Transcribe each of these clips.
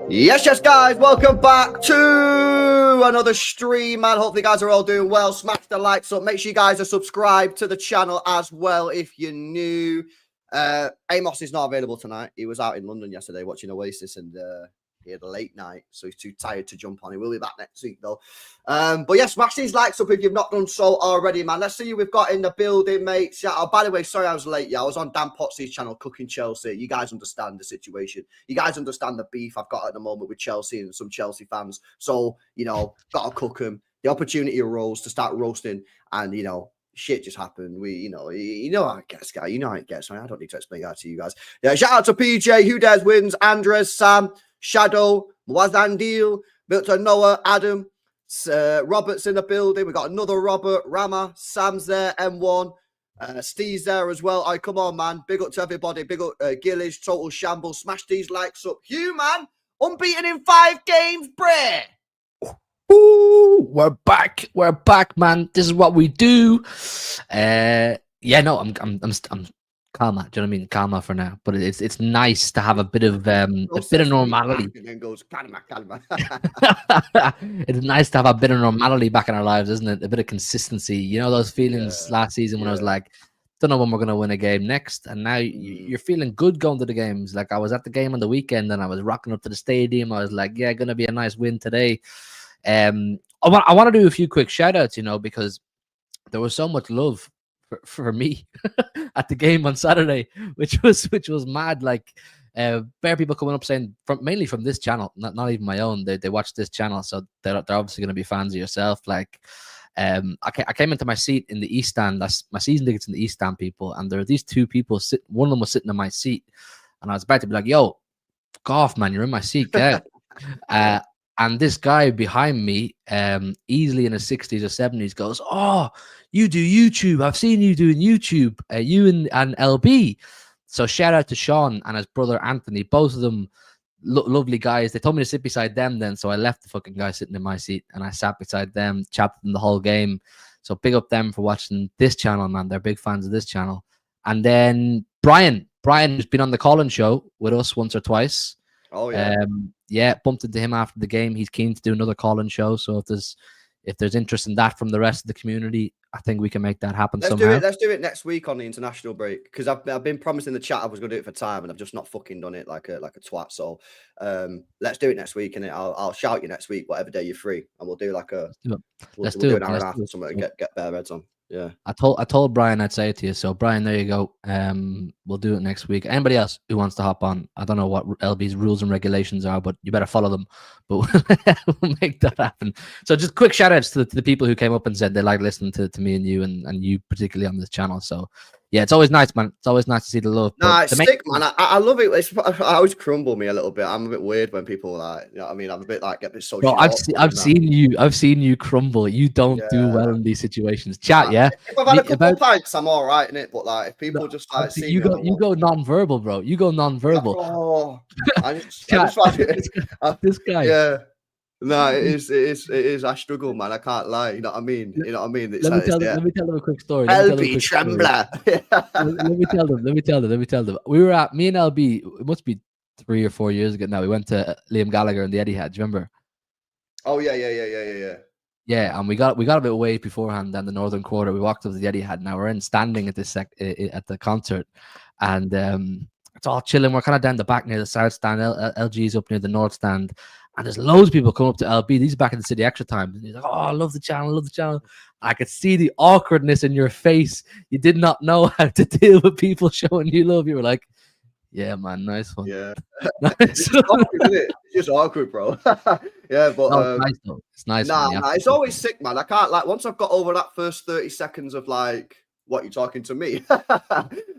Yes, guys, welcome back to another stream, man. Hopefully, you guys are all doing well. Smash the likes up. Make sure you guys are subscribed to the channel as well if you're new. Amos is not available tonight. He was out in London yesterday watching Oasis, and he had a late night, so he's too tired to jump on. He will be back next week, though. But yeah, smash these likes up if you've not done so already, man. Let's see who we've got in the building, mate. Oh, by the way, sorry I was late. Yeah, I was on Dan Potsy's channel cooking Chelsea. You guys understand the situation. You guys understand the beef I've got at the moment with Chelsea and some Chelsea fans. So, got to cook them. The opportunity arose to start roasting, and, shit just happened. You know how it gets, guy. You know how it gets. I don't need to explain that to you guys. Yeah, shout out to PJ, Who Dares Wins, Andres, Sam, Shadow, Mwazandil, Victor, Noah, Adam, Robert's in the building. We got another Robert, Rama, Sam's there, M1, Steve's there as well. Right, come on, man. Big up to everybody. Big up Gillish, Total Shambles. Smash these likes up. Hugh, man, unbeaten in 5 games, bruh. Ooh, we're back, man. This is what we do. I'm calmer. Do you know what I mean? Calmer for now, but it's nice to have a bit of normality. And then goes calma. It's nice to have a bit of normality back in our lives, isn't it? A bit of consistency. You know those feelings last season when I was like, don't know when we're gonna win a game next, and now you're feeling good going to the games. Like I was at the game on the weekend and I was rocking up to the stadium. I was like, yeah, gonna be a nice win today. I want to do a few quick shout outs, because there was so much love for me at the game on Saturday, which was mad. Like bare people coming up saying mainly from this channel, not even my own. They watch this channel, so they're obviously going to be fans of yourself. Like I came into my seat in the East Stand. That's my season tickets in the East Stand, people, and there were these two people sitting. One of them was sitting in my seat, and I was about to be like, "Yo, fuck off, man! You're in my seat, get out." And this guy behind me, easily in his 60s or 70s, goes, "Oh, you do YouTube. I've seen you doing YouTube, you and LB." So shout out to Sean and his brother Anthony, both of them lovely guys. They told me to sit beside them then, so I left the fucking guy sitting in my seat and I sat beside them, chatted them the whole game. So big up them for watching this channel, man. They're big fans of this channel. And then Brian, who's been on the call-in show with us once or twice. Oh yeah. Bumped into him after the game. He's keen to do another call-in show. So if there's interest in that from the rest of the community, I think we can make that happen somehow. Let's do it next week on the international break, because I've been promising the chat I was going to do it for time, and I've just not fucking done it like a twat. So let's do it next week, and I'll shout you next week, whatever day you're free, and we'll do like a let's do an hour and a half or something and get bare heads on. Yeah, I told Brian I'd say it to you. So Brian, there you go. We'll do it next week. Anybody else who wants to hop on? I don't know what LB's rules and regulations are, but you better follow them. But we'll make that happen. So just quick shout outs to the people who came up and said they like listening to me and you and you particularly on this channel. So yeah, it's always nice, man. It's always nice to see the love. Nah, it's sick, man. I love it. I always crumble me a little bit. I'm a bit weird when people like, you know what I mean? I'm a bit like, get a bit social. Bro, I've seen you crumble. You don't do well in these situations. Chat, yeah. If I've had a couple of pints, I'm all right in it. But like, if people just like see you go non-verbal, bro. You go non-verbal. Oh, this guy. Yeah. No, it is. I struggle, man. I can't lie. You know what I mean? Let me tell them a quick story. LB Trembler. Let me tell them. We were at me and LB. It must be 3 or 4 years ago now. We went to Liam Gallagher and the Etihad. Do you remember? Oh yeah. Yeah, and we got a bit away beforehand down the northern quarter. We walked up to the Etihad. Now we're standing at the concert, and it's all chilling. We're kind of down the back near the south stand. LG's up near the north stand. And there's loads of people come up to LB. These are back in the city extra time. And he's like, "Oh, I love the channel. I could see the awkwardness in your face. You did not know how to deal with people showing you love. You were like, yeah, man, nice one." Yeah. It's awkward, isn't it? It's just awkward, bro. Yeah, but no, it's nice though. It's nice. Nah, it's always sick, man. I can't, like, once I've got over that first 30 seconds of like, what, you're talking to me?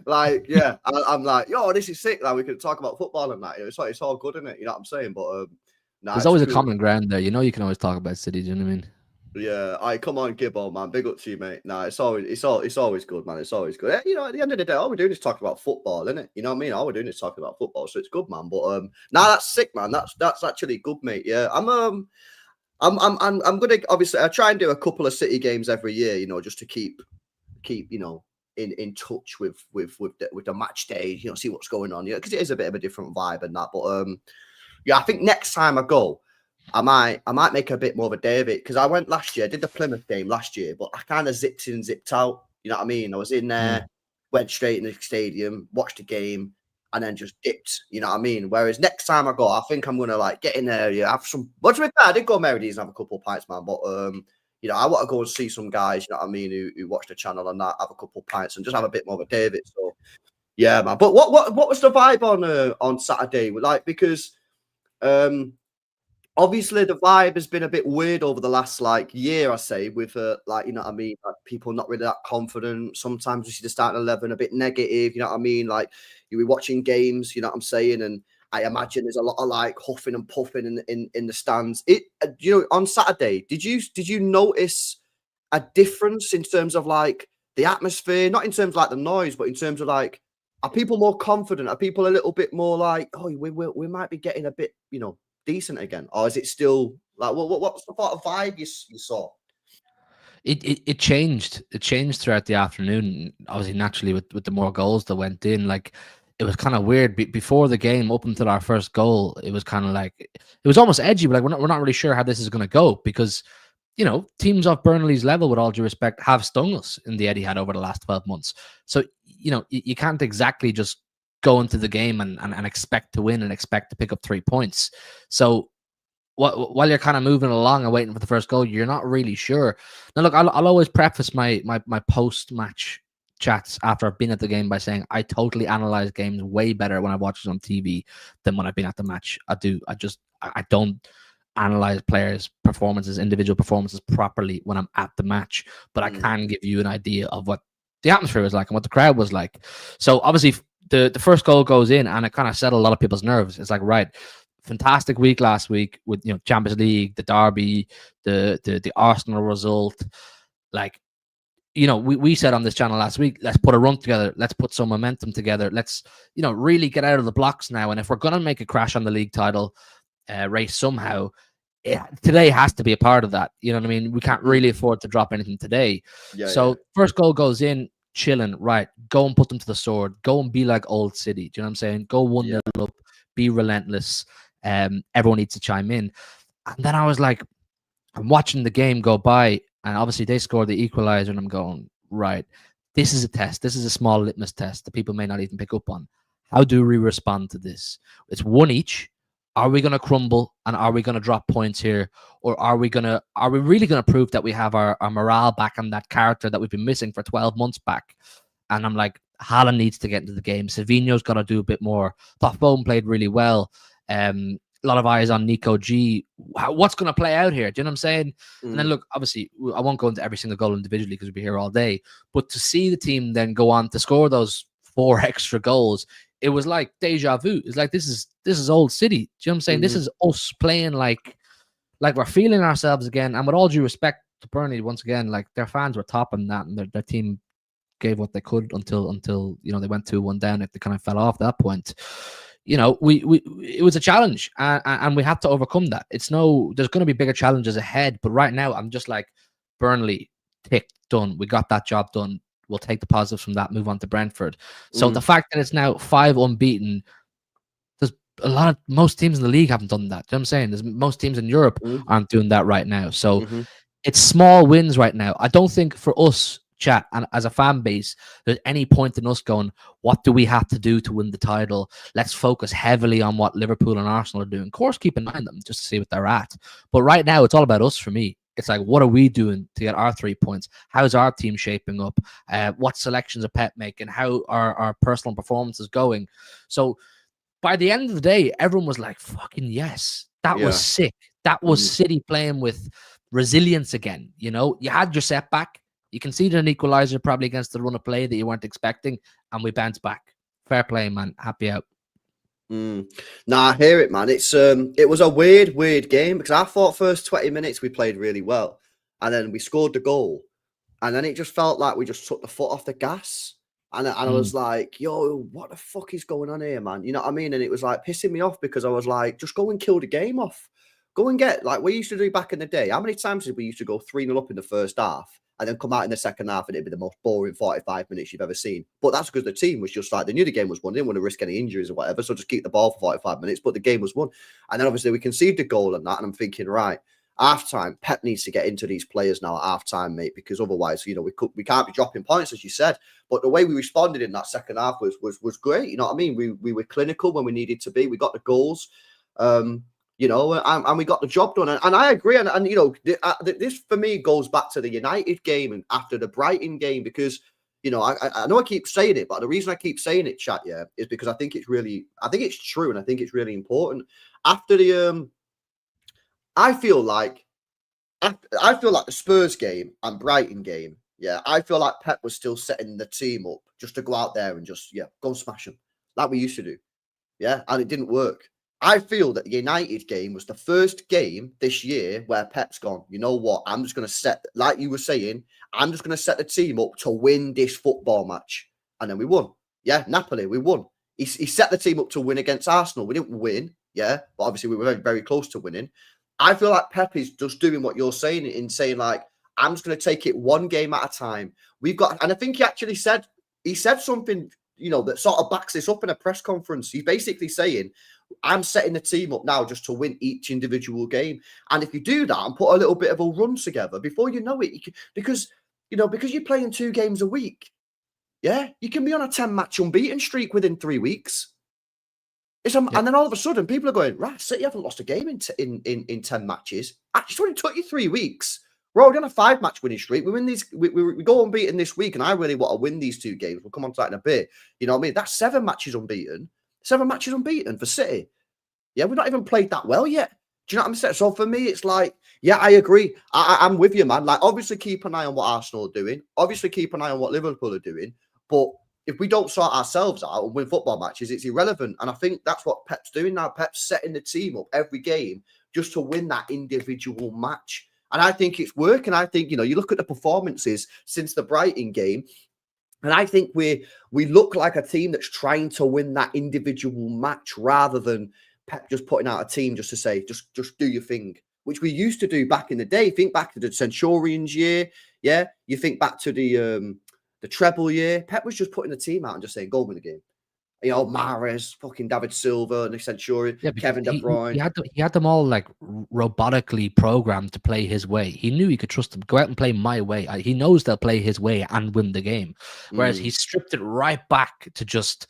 Like, yeah, I'm like, yo, this is sick. Like, we could talk about football and that. It's all good, isn't it? You know what I'm saying? But there's always a common ground there. You know, you can always talk about City. Do you know what I mean? Yeah, come on, Gibbo, man. Big up to you, mate. Nah, it's always good, man. It's always good. You know, at the end of the day, all we're doing is talking about football, isn't it? You know what I mean? All we're doing is talking about football, so it's good, man. But that's sick, man. That's actually good, mate. Yeah, I'm gonna, obviously, I try and do a couple of City games every year, you know, just to keep you know, in touch with the match day, you know, see what's going on, you know, because it is a bit of a different vibe and that. But Yeah, I think next time I go, I might make a bit more of a day of it, because I went last year. I did the Plymouth game last year, but I kind of zipped in and zipped out. You know what I mean? I was in there, went straight in the stadium, watched the game, and then just dipped. You know what I mean? Whereas next time I go, I think I'm gonna like get in there, yeah, have some. But to be fair, I did go Merrydees and have a couple of pints, man. But you know, I want to go and see some guys. You know what I mean? Who watch the channel and that, have a couple of pints and just have a bit more of a day of it. So yeah, man. But what was the vibe on Saturday? Like, because obviously the vibe has been a bit weird over the last like year, I say, with like, you know what I mean, like people not really that confident. Sometimes we see the starting 11 a bit negative, you know what I mean? Like you were watching games, you know what I'm saying? And I imagine there's a lot of like huffing and puffing in the stands. You know, on Saturday, did you notice a difference in terms of like the atmosphere, not in terms of like the noise, but in terms of like, are people more confident? Are people a little bit more like, oh, we might be getting a bit, you know, decent again, or is it still like what's the sort of vibe you saw? It changed. It changed throughout the afternoon. Obviously, naturally, with the more goals that went in, like it was kind of weird. Before the game, up until our first goal, it was kind of like it was almost edgy. But like we're not really sure how this is going to go, because you know teams of Burnley's level, with all due respect, have stung us in the Etihad over the last 12 months. So you know you can't exactly just go into the game and expect to win and expect to pick up 3 points. So while you're kind of moving along and waiting for the first goal, you're not really sure. Now, look, I'll always preface my post-match chats after I've been at the game by saying I totally analyze games way better when I watch it on TV than when I've been at the match. I don't analyze players' performances, individual performances properly when I'm at the match, but I can give you an idea of what the atmosphere was like and what the crowd was like. So obviously the first goal goes in and it kind of settled a lot of people's nerves. It's like, right, fantastic week last week with, you know, Champions League, the derby, the Arsenal result. Like, you know, we said on this channel last week, let's put a run together, let's put some momentum together, let's, you know, really get out of the blocks now. And if we're gonna make a crash on the league title race somehow, today has to be a part of that. You know what I mean? We can't really afford to drop anything today. First goal goes in, chilling, right? Go and put them to the sword. Go and be like Old City. Do you know what I'm saying? Go 1-0 up, be relentless. Everyone needs to chime in. And then I was like, I'm watching the game go by, and obviously they scored the equalizer, and I'm going, right, this is a test. This is a small litmus test that people may not even pick up on. How do we respond to this? It's one each. Are we going to crumble and are we going to drop points here? Or are we really going to prove that we have our morale back and that character that we've been missing for 12 months back? And I'm like, Haaland needs to get into the game. Savinho's got to do a bit more. Thought Foden played really well. A lot of eyes on Nico G. What's going to play out here? Do you know what I'm saying? And then look, obviously, I won't go into every single goal individually because we'll be here all day. But to see the team then go on to score those 4 extra goals, it was like deja vu. It's like this is Old City. Do you know what I'm saying? This is us playing like we're feeling ourselves again. And with all due respect to Burnley, once again, like their fans were topping that, and their team gave what they could until you know they went 2-1 down. If they kind of fell off that point, you know, it was a challenge, and we had to overcome that. There's going to be bigger challenges ahead, but right now I'm just like, Burnley, tick, done. We got that job done. We'll take the positives from that, move on to Brentford. So the fact that it's now 5 unbeaten, there's most teams in the league haven't done that. You know what I'm saying? There's most teams in Europe aren't doing that right now. So it's small wins right now. I don't think for us, chat, and as a fan base, there's any point in us going, what do we have to do to win the title? Let's focus heavily on what Liverpool and Arsenal are doing. Of course, keep an eye on them just to see what they're at. But right now, it's all about us for me. It's like, what are we doing to get our 3 points? How's our team shaping up? What selections are Pep making? How are our personal performances going? So by the end of the day, everyone was like, fucking yes. That was sick. That was City playing with resilience again. You know, you had your setback. You conceded an equalizer probably against the run of play that you weren't expecting, and we bounced back. Fair play, man. Happy out. Nah, I hear it, man. It was a weird game, because I thought first 20 minutes we played really well, and then we scored the goal, and then it just felt like we just took the foot off the gas, and I was like, yo, what the fuck is going on here, man? You know what I mean? And it was like pissing me off, because I was like, just go and kill the game off. Go and get, like we used to do back in the day. How many times did we used to go 3-0 up in the first half and then come out in the second half and it'd be the most boring 45 minutes you've ever seen. But that's because the team was just like, they knew the game was won. They didn't want to risk any injuries or whatever. So just keep the ball for 45 minutes, but the game was won. And then obviously we conceded a goal and that. And I'm thinking, right, halftime, Pep needs to get into these players now at halftime, mate, because otherwise, you know, we can't be dropping points, as you said. But the way we responded in that second half was great. You know what I mean? We were clinical when we needed to be. We got the goals, you know, and we got the job done. And I agree. And you know, this for me goes back to the United game and after the Brighton game, because, you know, I know I keep saying it, but the reason I keep saying it, chat, yeah, is because I think it's true, and I think it's really important. After the I feel like the Spurs game and Brighton game, yeah, I feel like Pep was still setting the team up just to go out there and just, yeah, go and smash them like we used to do. Yeah, and it didn't work. I feel that the United game was the first game this year where Pep's gone, you know what, I'm just going to set, like you were saying, I'm just going to set the team up to win this football match. And then we won. Yeah, Napoli, we won. He set the team up to win against Arsenal. We didn't win, yeah, but obviously we were very, very close to winning. I feel like Pep is just doing what you're saying in saying, like, I'm just going to take it one game at a time. We've got, and I think he actually said something, you know, that sort of backs this up in a press conference. He's basically saying, I'm setting the team up now just to win each individual game. And if you do that and put a little bit of a run together, before you know it, because you're playing 2 games a week, yeah, you can be on a 10-match unbeaten streak within 3 weeks. And then all of a sudden, people are going, right, City haven't lost a game in 10 matches. Actually, it's only took you 3 weeks. We're already on a 5-match winning streak. We win these. We go unbeaten this week, and I really want to win these 2 games. We'll come on to that in a bit. You know what I mean? That's 7 matches unbeaten. 7 matches unbeaten for City. Yeah, we've not even played that well yet. Do you know what I'm saying? So for me, it's like, yeah, I agree. I'm with you, man. Like, obviously, keep an eye on what Arsenal are doing. Obviously, keep an eye on what Liverpool are doing. But if we don't sort ourselves out and win football matches, it's irrelevant. And I think that's what Pep's doing now. Pep's setting the team up every game just to win that individual match. And I think it's working. I think, you know, you look at the performances since the Brighton game, and I think we look like a team that's trying to win that individual match rather than Pep just putting out a team just to say, just do your thing, which we used to do back in the day. Think back to the Centurions year. Yeah. You think back to the treble year. Pep was just putting the team out and just saying, go win the game. You know, Mahrez, fucking David Silva, Nick Centurion, Kevin De Bruyne. He had them all like robotically programmed to play his way. He knew he could trust them. Go out and play my way. He knows they'll play his way and win the game. Whereas he stripped it right back to just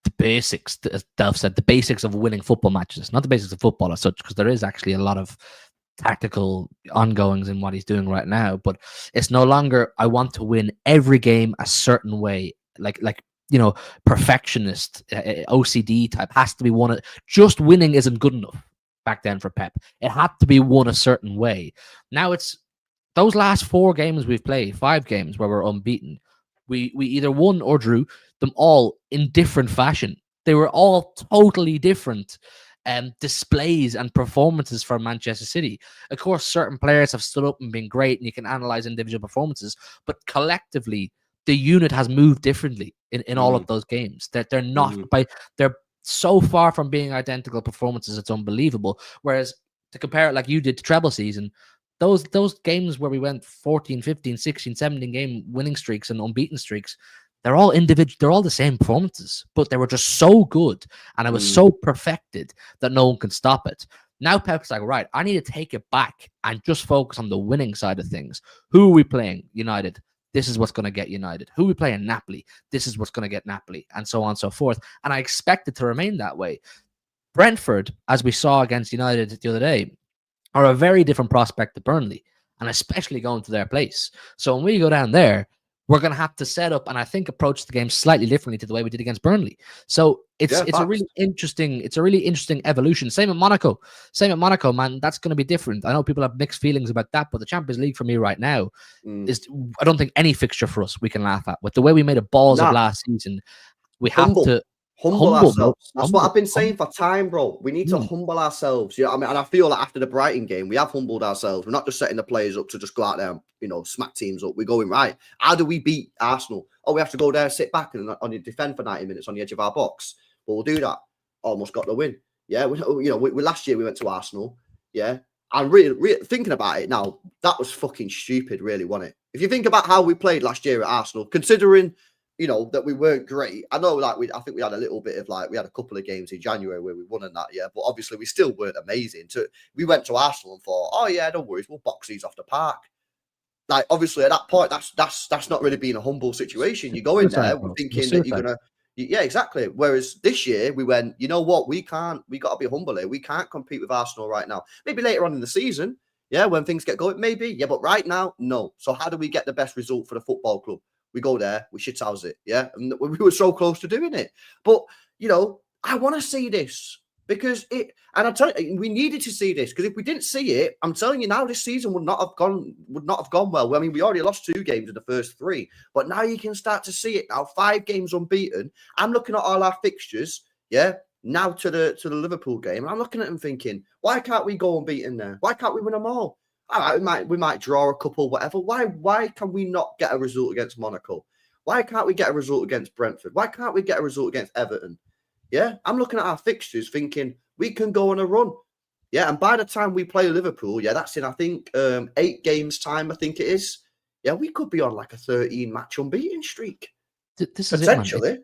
the basics, as Delph said, the basics of winning football matches. Not the basics of football as such, because there is actually a lot of tactical ongoings in what he's doing right now. But it's no longer, I want to win every game a certain way. Like you know, perfectionist, OCD type, has to be won. Just winning isn't good enough back then for Pep. It had to be won a certain way. Now it's those last 4 games we've played, 5 games where we're unbeaten. We either won or drew them all in different fashion. They were all totally different displays and performances for Manchester City. Of course, certain players have stood up and been great, and you can analyze individual performances, but collectively, the unit has moved differently in all of those games. That they're not they're so far from being identical performances, it's unbelievable. Whereas to compare it like you did to treble season, those games where we went 14, 15, 16, 17 game winning streaks and unbeaten streaks, they're all individual, they're all the same performances, but they were just so good and it was so perfected that no one can stop it. Now Pep's like, right, I need to take it back and just focus on the winning side of things. Who are we playing? United. This is what's going to get United. Who we playing? Napoli. This is what's going to get Napoli, and so on and so forth. And I expect it to remain that way. Brentford, as we saw against United the other day, are a very different prospect to Burnley, and especially going to their place. So when we go down there, we're going to have to set up and I think approach the game slightly differently to the way we did against Burnley. So it's a really interesting evolution. Same at Monaco, man. That's going to be different. I know people have mixed feelings about that, but the Champions League for me right now is, I don't think any fixture for us we can laugh at. With the way we made a balls of last season, we have to humble ourselves. That's what I've been saying for time, bro. We need to humble ourselves. You know what I mean? And I feel like after the Brighton game, we have humbled ourselves. We're not just setting the players up to just go out there and, you know, smack teams up. We're going, right, how do we beat Arsenal? Oh, we have to go there, sit back and defend for 90 minutes on the edge of our box. But we'll do that. Almost got the win. Yeah, we last year we went to Arsenal. Yeah. And really thinking about it now, that was fucking stupid, really, wasn't it? If you think about how we played last year at Arsenal, considering, you know, that we weren't great. I know, like, I think we had a little bit of, like, we had a couple of games in January where we won in that, yeah. But obviously we still weren't amazing. We went to Arsenal and thought, oh yeah, no worries, we'll box these off the park. Like, obviously at that point, that's not really being a humble situation. You go in there thinking that you're gonna, yeah, exactly. Whereas this year we went, you know what, we got to be humble here. We can't compete with Arsenal right now. Maybe later on in the season, yeah, when things get going, maybe, yeah, but right now, no. So how do we get the best result for the football club? We go there, we shithouse it, yeah, and we were so close to doing it. But you know, I want to see this because and I tell you, we needed to see this because if we didn't see it, I'm telling you now, this season would not have gone well. I mean, we already lost 2 games in the first 3, but now you can start to see it now. 5 games unbeaten. I'm looking at all our fixtures, yeah. Now to the Liverpool game, and I'm looking at them thinking, why can't we go unbeaten there? Why can't we win them all? All right, we might draw a couple, whatever. Why can we not get a result against Monaco? Why can't we get a result against Brentford? Why can't we get a result against Everton? Yeah, I'm looking at our fixtures thinking we can go on a run. Yeah, and by the time we play Liverpool, yeah, that's in, I think, 8 games time, I think it is. Yeah, we could be on like a 13-match unbeaten streak. This is potentially.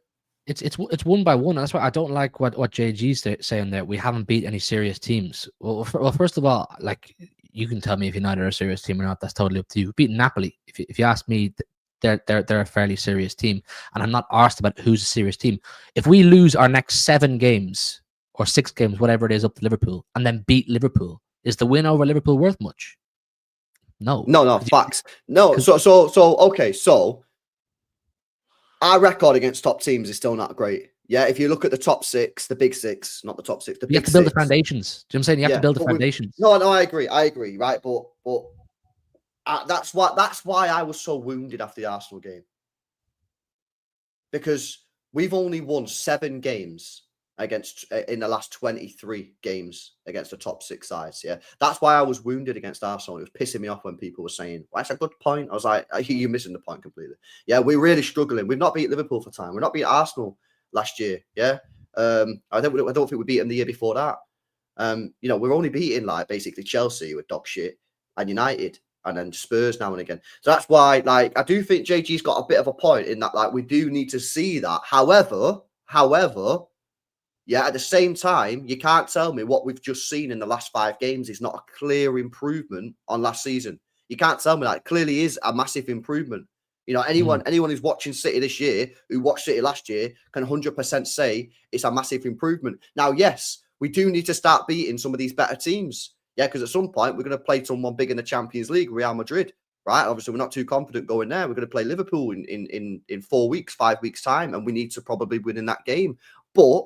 It, it's one by one. That's why I don't like what JG's saying there. We haven't beat any serious teams. Well, first of all, like, you can tell me if United are a serious team or not. That's totally up to you. We beat Napoli. If you ask me, they're a fairly serious team, and I'm not asked about who's a serious team. If we lose our next 7 games or 6 games, whatever it is, up to Liverpool, and then beat Liverpool, is the win over Liverpool worth much? No. No, facts. No. So okay. So our record against top teams is still not great. Yeah, if you look at the top 6, the big 6, not the top 6, you have to build the foundations. Do you know what I'm saying? You have to build the foundations. No, I agree, right? But that's why I was so wounded after the Arsenal game, because we've only won 7 games against in the last 23 games against the top 6 sides. Yeah, that's why I was wounded against Arsenal. It was pissing me off when people were saying, well, that's a good point. I was like, you're missing the point completely. Yeah, we're really struggling. We've not beat Liverpool for time. We've not beat Arsenal last year. Yeah, I don't think we beat them the year before that. You know, we're only beating like basically Chelsea with dog shit and United, and then Spurs now and again. So that's why, like, I do think JG's got a bit of a point in that, like, we do need to see that. However, yeah, at the same time, you can't tell me what we've just seen in the last 5 games is not a clear improvement on last season. You can't tell me that. It clearly is a massive improvement. You know, anyone who's watching City this year, who watched City last year, can 100% say it's a massive improvement. Now, yes, we do need to start beating some of these better teams. Yeah, because at some point, we're going to play someone big in the Champions League, Real Madrid, right? Obviously, we're not too confident going there. We're going to play Liverpool in 4 weeks, 5 weeks' time, and we need to probably win in that game. But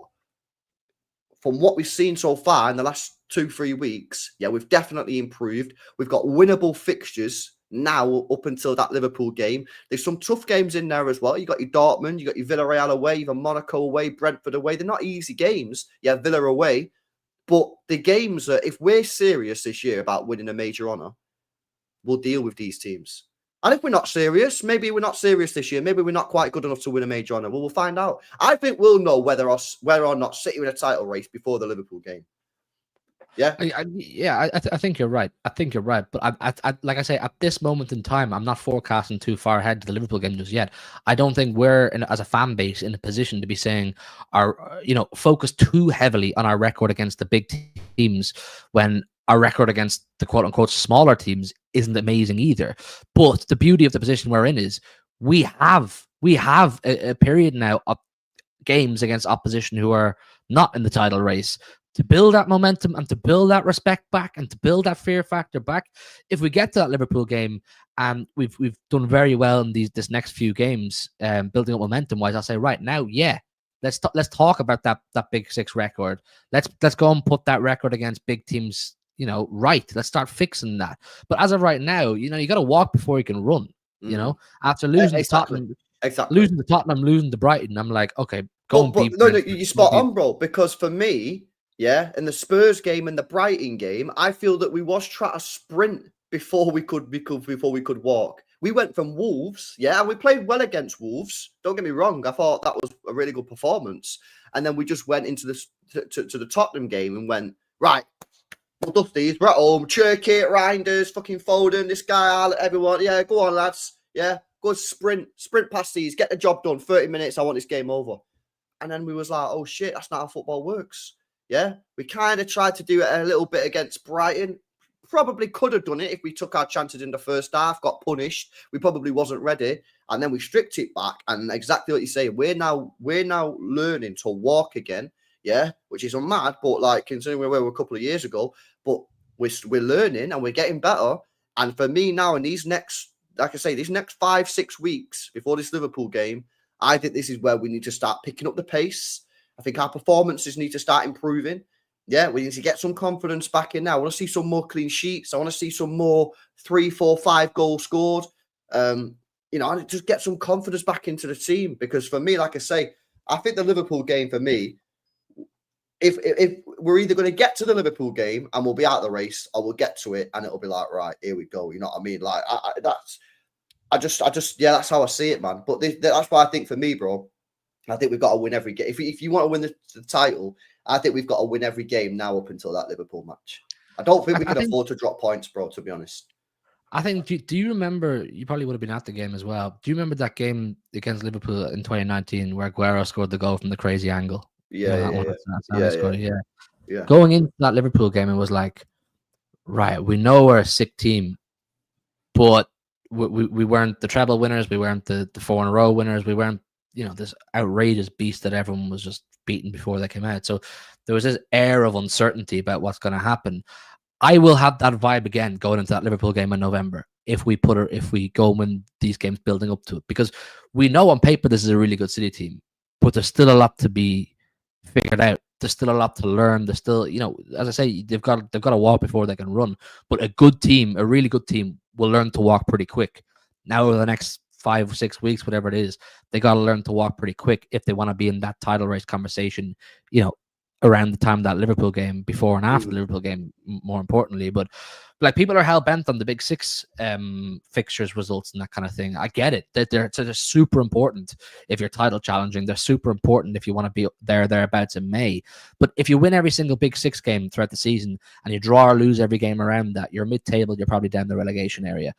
from what we've seen so far in the last 2-3 weeks, yeah, we've definitely improved. We've got winnable fixtures now up until that Liverpool game. There's some tough games in there as well. You got your Dortmund, you got your Villarreal away, even Monaco away, Brentford away. They're not easy games. Yeah, Villa away. But the games are, if we're serious this year about winning a major honour, we'll deal with these teams. And if we're not serious, maybe we're not serious this year. Maybe we're not quite good enough to win a major honour. Well, we'll find out. I think we'll know whether or not City in a title race before the Liverpool game. Yeah, I think you're right. I think you're right. But I like I say, at this moment in time, I'm not forecasting too far ahead to the Liverpool game just yet. I don't think we're as a fan base in a position to be saying focus too heavily on our record against the big teams when our record against the quote unquote smaller teams isn't amazing either. But the beauty of the position we're in is we have a period now of games against opposition who are not in the title race to build that momentum and to build that respect back and to build that fear factor back. If we get to that Liverpool game and we've done very well in this next few games, building up momentum wise, I'll say right now, yeah, let's talk about that big 6 record. Let's go and put that record against big teams, right. Let's start fixing that. But as of right now, you got to walk before you can run. After losing to Tottenham, losing to Tottenham, losing to Brighton, I'm like, okay, go but no, you're spot on, bro. Because for me, yeah, in the Spurs game and the Brighton game, I feel that we was trying to sprint before we could walk. We went from Wolves, yeah, and we played well against Wolves. Don't get me wrong, I thought that was a really good performance. And then we just went into to the Tottenham game and went, right, we'll dust these, we're at home, Cherky, Reinders, fucking Foden, this guy, everyone, yeah, go on, lads. Yeah, good sprint past these, get the job done. 30 minutes, I want this game over. And then we was like, oh shit, that's not how football works. Yeah, we kind of tried to do it a little bit against Brighton. Probably could have done it if we took our chances in the first half, got punished. We probably wasn't ready, and then we stripped it back. And exactly what you say, we're now learning to walk again. Yeah, which is mad, but like considering where we were a couple of years ago, but we're learning and we're getting better. And for me now, in these next, like I say, these next 5-6 weeks before this Liverpool game, I think this is where we need to start picking up the pace. I think our performances need to start improving. Yeah, we need to get some confidence back in now. I want to see some more clean sheets. I want to see some more 3, 4, 5 goals scored. I just get some confidence back into the team, because for me, like I say, I think the Liverpool game for me, if we're either going to get to the Liverpool game and we'll be out of the race, or we'll get to it and it'll be like, right, here we go. You know what I mean? Like that's how I see it, man. But that's why I think for me, bro, I think we've got to win every game. If you want to win the title, I think we've got to win every game now up until that Liverpool match. I don't think we can afford to drop points, bro, to be honest. I think, do you remember, you probably would have been at the game as well. Do you remember that game against Liverpool in 2019 where Aguero scored the goal from the crazy angle? Yeah. Going into that Liverpool game, it was like, right, we know we're a sick team, but we weren't the treble winners. We weren't the 4 in a row winners. We weren't, this outrageous beast that everyone was just beaten before they came out. So there was this air of uncertainty about what's going to happen. I will have that vibe again going into that Liverpool game in November if we go and win these games building up to it, because we know on paper this is a really good City team, but there's still a lot to be figured out. There's still a lot to learn. There's still, as I say, they've got to walk before they can run. But a good team, a really good team, will learn to walk pretty quick. Now over the next 5 or 6 weeks, whatever it is, they got to learn to walk pretty quick if they want to be in that title race conversation, around the time of that Liverpool game, before and after the Liverpool game, more importantly. But like, people are hell bent on the big 6 fixtures results and that kind of thing. I get it. They're super important if you're title challenging. They're super important if you want to be thereabouts in May. But if you win every single big 6 game throughout the season and you draw or lose every game around that, you're mid-table, you're probably down the relegation area.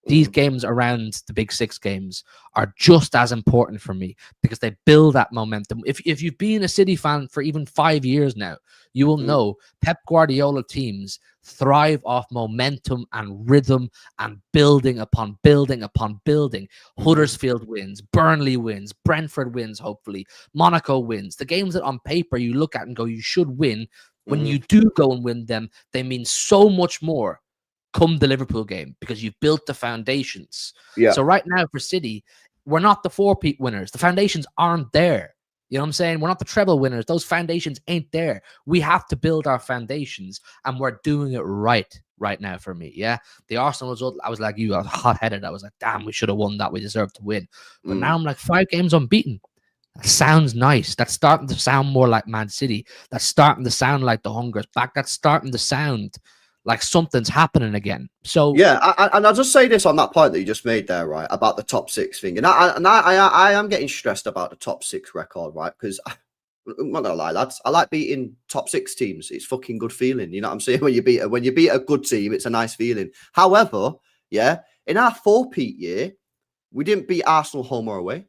These games around the big 6 games are just as important for me, because they build that momentum. If you've been a City fan for even 5 years now, you will know Pep Guardiola teams thrive off momentum and rhythm and building upon building upon building. Huddersfield wins, Burnley wins, Brentford wins, hopefully, Monaco wins. The games that on paper you look at and go, you should win, when you do go and win them, they mean so much more come the Liverpool game, because you've built the foundations. Yeah. So right now for City, we're not the 4-peat winners. The foundations aren't there. You know what I'm saying? We're not the treble winners. Those foundations ain't there. We have to build our foundations, and we're doing it right now for me. Yeah. The Arsenal result, I was like you, I was hot-headed. I was like, damn, we should have won that. We deserve to win. But now I'm like, 5 games unbeaten. That sounds nice. That's starting to sound more like Man City. That's starting to sound like the hunger's back. That's starting to sound like something's happening again. So yeah, and I'll just say this on that point that you just made there, right, about the top 6 thing, and I am getting stressed about the top 6 record, right? Because I'm not gonna lie, lads, I like beating top 6 teams. It's fucking good feeling, you know what I'm saying? When you beat a good team, it's a nice feeling. However, yeah, in our 4-peat year, we didn't beat Arsenal home or away.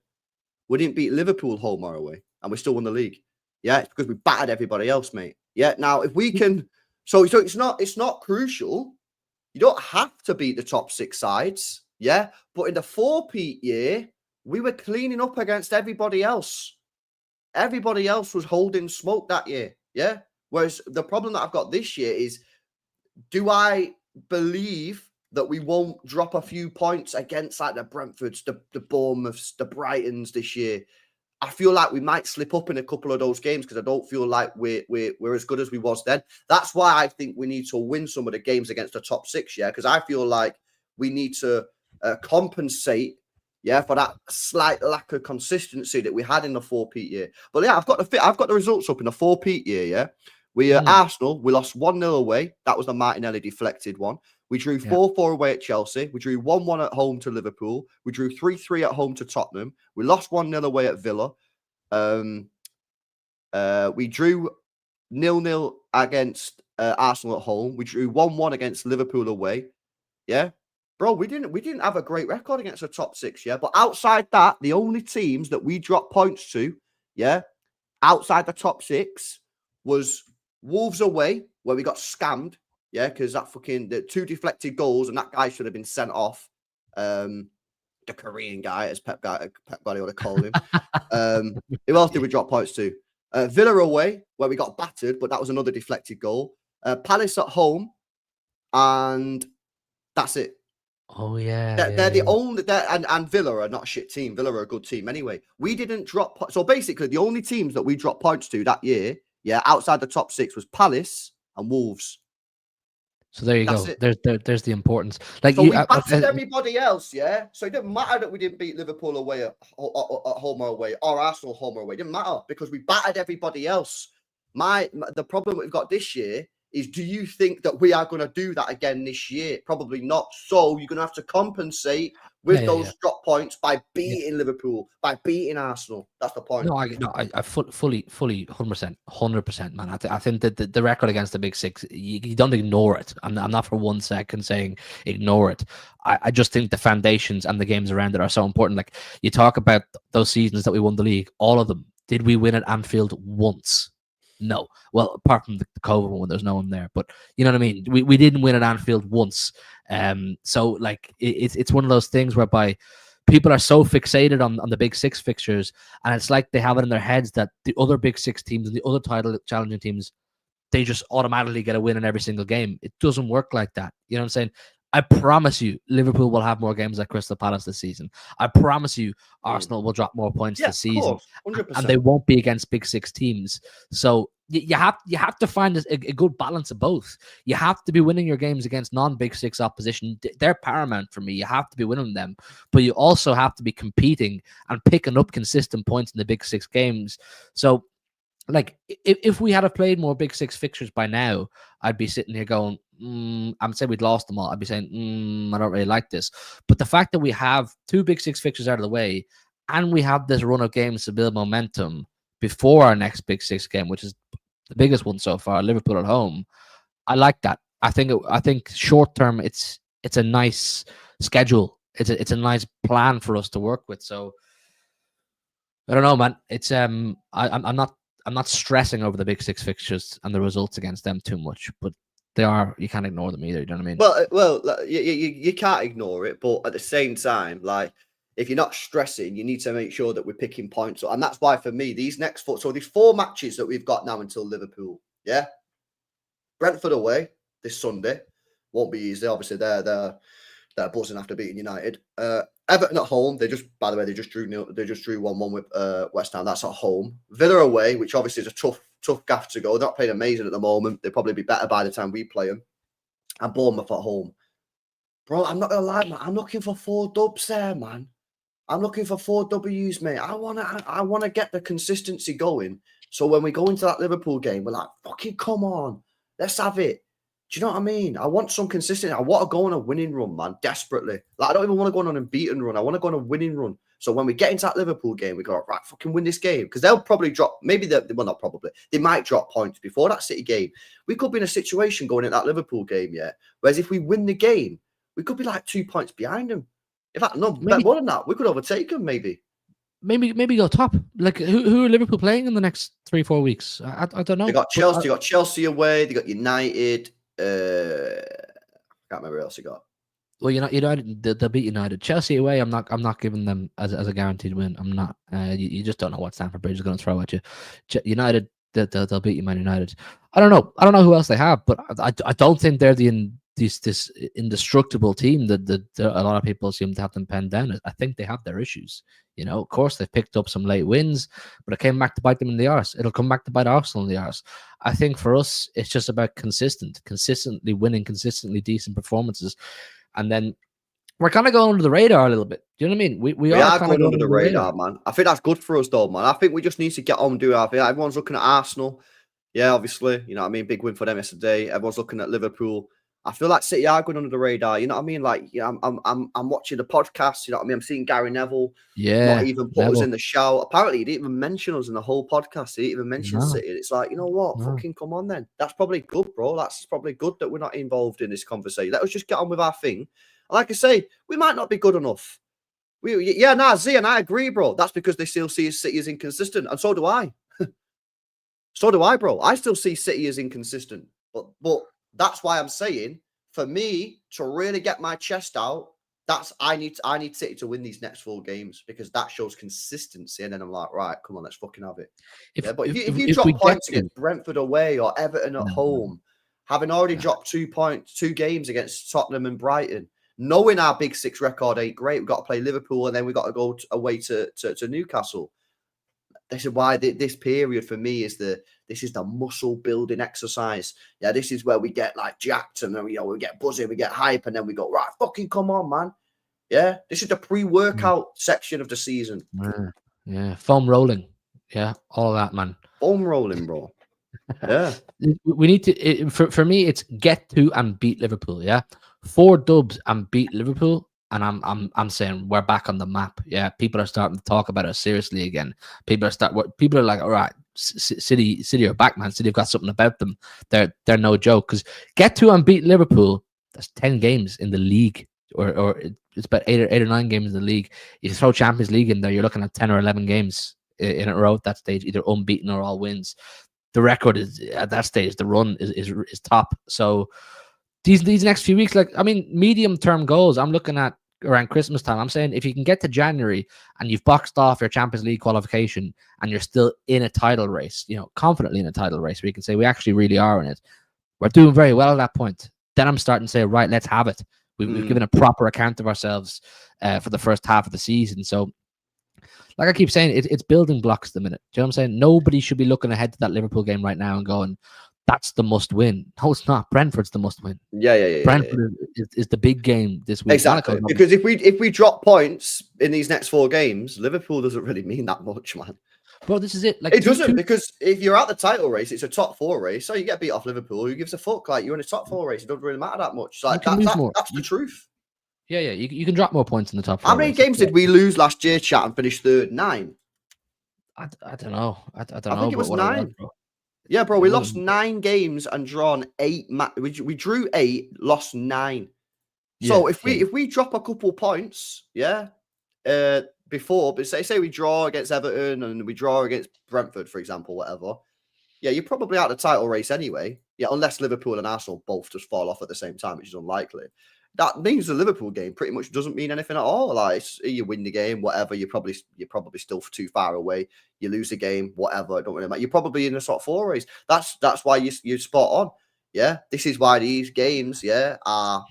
We didn't beat Liverpool home or away, and we still won the league. Yeah, it's because we battered everybody else, mate. Yeah, now if we can. So it's not crucial. You don't have to beat the top 6 sides, yeah. But in the 4-peat year, we were cleaning up against everybody else. Everybody else was holding smoke that year, yeah. Whereas the problem that I've got this year is, do I believe that we won't drop a few points against like the Brentfords, the Bournemouths, the Brightons this year? I feel like we might slip up in a couple of those games, because I don't feel like we're as good as we was then. That's why I think we need to win some of the games against the top 6, yeah, because I feel like we need to compensate, yeah, for that slight lack of consistency that we had in the 4-peat year. But yeah, I've got the results up in the 4-peat year, yeah. We Arsenal, we lost 1-0 away. That was the Martinelli deflected one. We drew 4-4 away at Chelsea. We drew 1-1 at home to Liverpool. We drew 3-3 at home to Tottenham. We lost 1-0 away at Villa. We drew 0-0 against Arsenal at home. We drew 1-1 against Liverpool away. Yeah. bro, we didn't have a great record against the top 6, yeah. But outside that, the only teams that we dropped points to, yeah, outside the top 6 was Wolves away, where we got scammed, yeah, because the 2 deflected goals, and that guy should have been sent off. The Korean guy, as Pep Guardiola called him. Who else did we drop points to? Villa away, where we got battered, but that was another deflected goal. Palace at home, and that's it. Oh yeah, They're the only and Villa are not a shit team. Villa are a good team anyway. We didn't drop. So basically, the only teams that we dropped points to that year, yeah, outside the top 6 was Palace and Wolves. So there you That's go. it. There's the importance. Like So we battered everybody else, yeah. So it didn't matter that we didn't beat Liverpool away at home or away, or Arsenal home or away. It didn't matter because we battered everybody else. The problem we've got this year is, do you think that we are going to do that again this year? Probably not. So you're going to have to compensate with those drop points by beating Liverpool, by beating Arsenal. That's the point. No, I fully, 100%, man. I think that the record against the Big Six, you don't ignore it. I'm not for 1 second saying ignore it. I just think the foundations and the games around it are so important. Like, you talk about those seasons that we won the league, all of them. Did we win at Anfield once? No. Well, apart from the COVID one, there's no one there. But you know what I mean? We didn't win at Anfield once. So like it's one of those things whereby people are so fixated on the Big Six fixtures, and it's like they have it in their heads that the other Big Six teams and the other title challenging teams, they just automatically get a win in every single game. It doesn't work like that. You know what I'm saying? I promise you, Liverpool will have more games like Crystal Palace this season. I promise you, Arsenal will drop more points this season, 100%. And they won't be against Big Six teams. So you have to find a good balance of both. You have to be winning your games against non-Big Six opposition. They're paramount for me. You have to be winning them, but you also have to be competing and picking up consistent points in the Big Six games. So, like, if we had played more Big Six fixtures by now, I'd be sitting here going, I'm saying we'd lost them all. I'd be saying, I don't really like this. But the fact that we have 2 Big Six fixtures out of the way, and we have this run of games to build momentum before our next Big Six game, which is the biggest one so far, Liverpool at home, I like that. I think short term, it's a nice schedule. It's a nice plan for us to work with. So I don't know, man. It's I'm not stressing over the Big Six fixtures and the results against them too much, but they are. You can't ignore them either. You know what I mean? Well, you can't ignore it, but at the same time, like, if you're not stressing, you need to make sure that we're picking points up, and that's why for me, these 4 matches that we've got now until Liverpool, yeah, Brentford away this Sunday won't be easy. Obviously, they're buzzing after beating United. Everton at home, they just drew 1-1 with West Ham. That's at home. Villa away, which obviously is a tough gaff to go. They're not playing amazing at the moment. They'll probably be better by the time we play them. And Bournemouth at home. Bro, I'm not gonna lie, man. I'm looking for 4 dubs there, man. I'm looking for 4 W's, mate. I wanna get the consistency going. So when we go into that Liverpool game, we're like, fucking come on, let's have it. Do you know what I mean? I want some consistency. I want to go on a winning run, man, desperately. Like, I don't even want to go on an unbeaten run. I want to go on a winning run. So when we get into that Liverpool game, we go, right, fucking win this game. Because they'll probably drop, not probably, they might drop points before that City game. We could be in a situation going into that Liverpool game, yeah. Whereas if we win the game, we could be like 2 points behind them. In fact, no, more than that. We could overtake them, maybe. Maybe go top. Like, who are Liverpool playing in the next 3-4 weeks? I don't know. They got Chelsea away. They got United. I can't remember who else he got. Well, United, they'll beat United. Chelsea away, I'm not giving them as a guaranteed win. I'm not. You just don't know what Stamford Bridge is going to throw at you. United, they'll beat you, Man United. I don't know who else they have, but I don't think they're this indestructible team that a lot of people seem to have them penned down. I think they have their issues. You know, of course, they've picked up some late wins, but it came back to bite them in the arse. It'll come back to bite Arsenal in the arse. I think for us, it's just about consistently winning, consistently decent performances. And then we're kind of going under the radar a little bit. Do you know what I mean? We are going under the radar, man. I think that's good for us, though, man. I think we just need to get on and do our thing. Everyone's looking at Arsenal. Yeah, obviously. You know what I mean? Big win for them yesterday. Everyone's looking at Liverpool. I feel like City are going under the radar. You know what I mean? Like, yeah, I'm watching the podcast. You know what I mean? I'm seeing Gary Neville. Yeah. Not even put us in the show. Apparently, he didn't even mention us in the whole podcast. He didn't even mention City. It's like, you know what? Fucking come on then. That's probably good, bro. That's probably good that we're not involved in this conversation. Let us just get on with our thing. Like I say, we might not be good enough. Z, and I agree, bro. That's because they still see City as inconsistent, and so do I. So do I, bro. I still see City as inconsistent, but that's why I'm saying, for me to really get my chest out, I need City to win these next 4 games, because that shows consistency. And then I'm like, right, come on, let's fucking have it. But if you drop points against Brentford away or Everton at home, having already dropped 2 games against Tottenham and Brighton, knowing our Big Six record ain't great, we've got to play Liverpool and then we've got to go away to Newcastle. This is why this period for me is the muscle building exercise. Yeah, this is where we get like jacked and then we get buzzing, we get hype, and then we go, right, fucking come on, man. Yeah, this is the pre-workout section of the season. Yeah, foam rolling. Yeah, all that, man. Foam rolling, bro. Yeah, we need to. For me, it's get to and beat Liverpool. Yeah, 4 dubs and beat Liverpool. And I'm saying we're back on the map. Yeah, people are starting to talk about us seriously again. People are like, all right, City are back, man. City have got something about them. They're no joke. Because get to and beat Liverpool, that's 10 games in the league, or it's about 8 or 9 games in the league. If you throw Champions League in there, you're looking at 10 or 11 games in a row at that stage, either unbeaten or all wins. The record is at that stage. The run is top. So. These next few weeks, like, I mean, medium-term goals, I'm looking at around Christmas time. I'm saying if you can get to January and you've boxed off your Champions League qualification and you're still in a title race, confidently in a title race, where you can say we actually really are in it, we're doing very well at that point. Then I'm starting to say, right, let's have it. We've given a proper account of ourselves for the first half of the season. So, like I keep saying, it's building blocks at the minute. Do you know what I'm saying? Nobody should be looking ahead to that Liverpool game right now and going, that's the must win. No, it's not. Brentford's the must win. Yeah. Brentford is the big game this week. Exactly. Because if we drop points in these next 4 games, Liverpool doesn't really mean that much, man. Bro, this is it. Like, it doesn't, because if you're at the title race, it's a top 4 race. So you get beat off Liverpool. Who gives a fuck? Like, you're in a top 4 race. It doesn't really matter that much. Like, that's the truth. Yeah. You can drop more points in the top 4. How many games did we lose last year, chat, and finish 3rd? 9. I don't know. I don't know. I think it was 9. Yeah, bro, we lost 9 games and drawn 8. We drew 8, lost 9. So if we drop a couple points, before, but say we draw against Everton and we draw against Brentford, for example, whatever. Yeah, you're probably out of the title race anyway. Yeah, unless Liverpool and Arsenal both just fall off at the same time, which is unlikely. That means the Liverpool game pretty much doesn't mean anything at all. Like, you win the game, whatever. You're probably still too far away. You lose the game, whatever. It don't really matter. You're probably in the top 4 race. That's why you're spot on. Yeah, this is why these games, are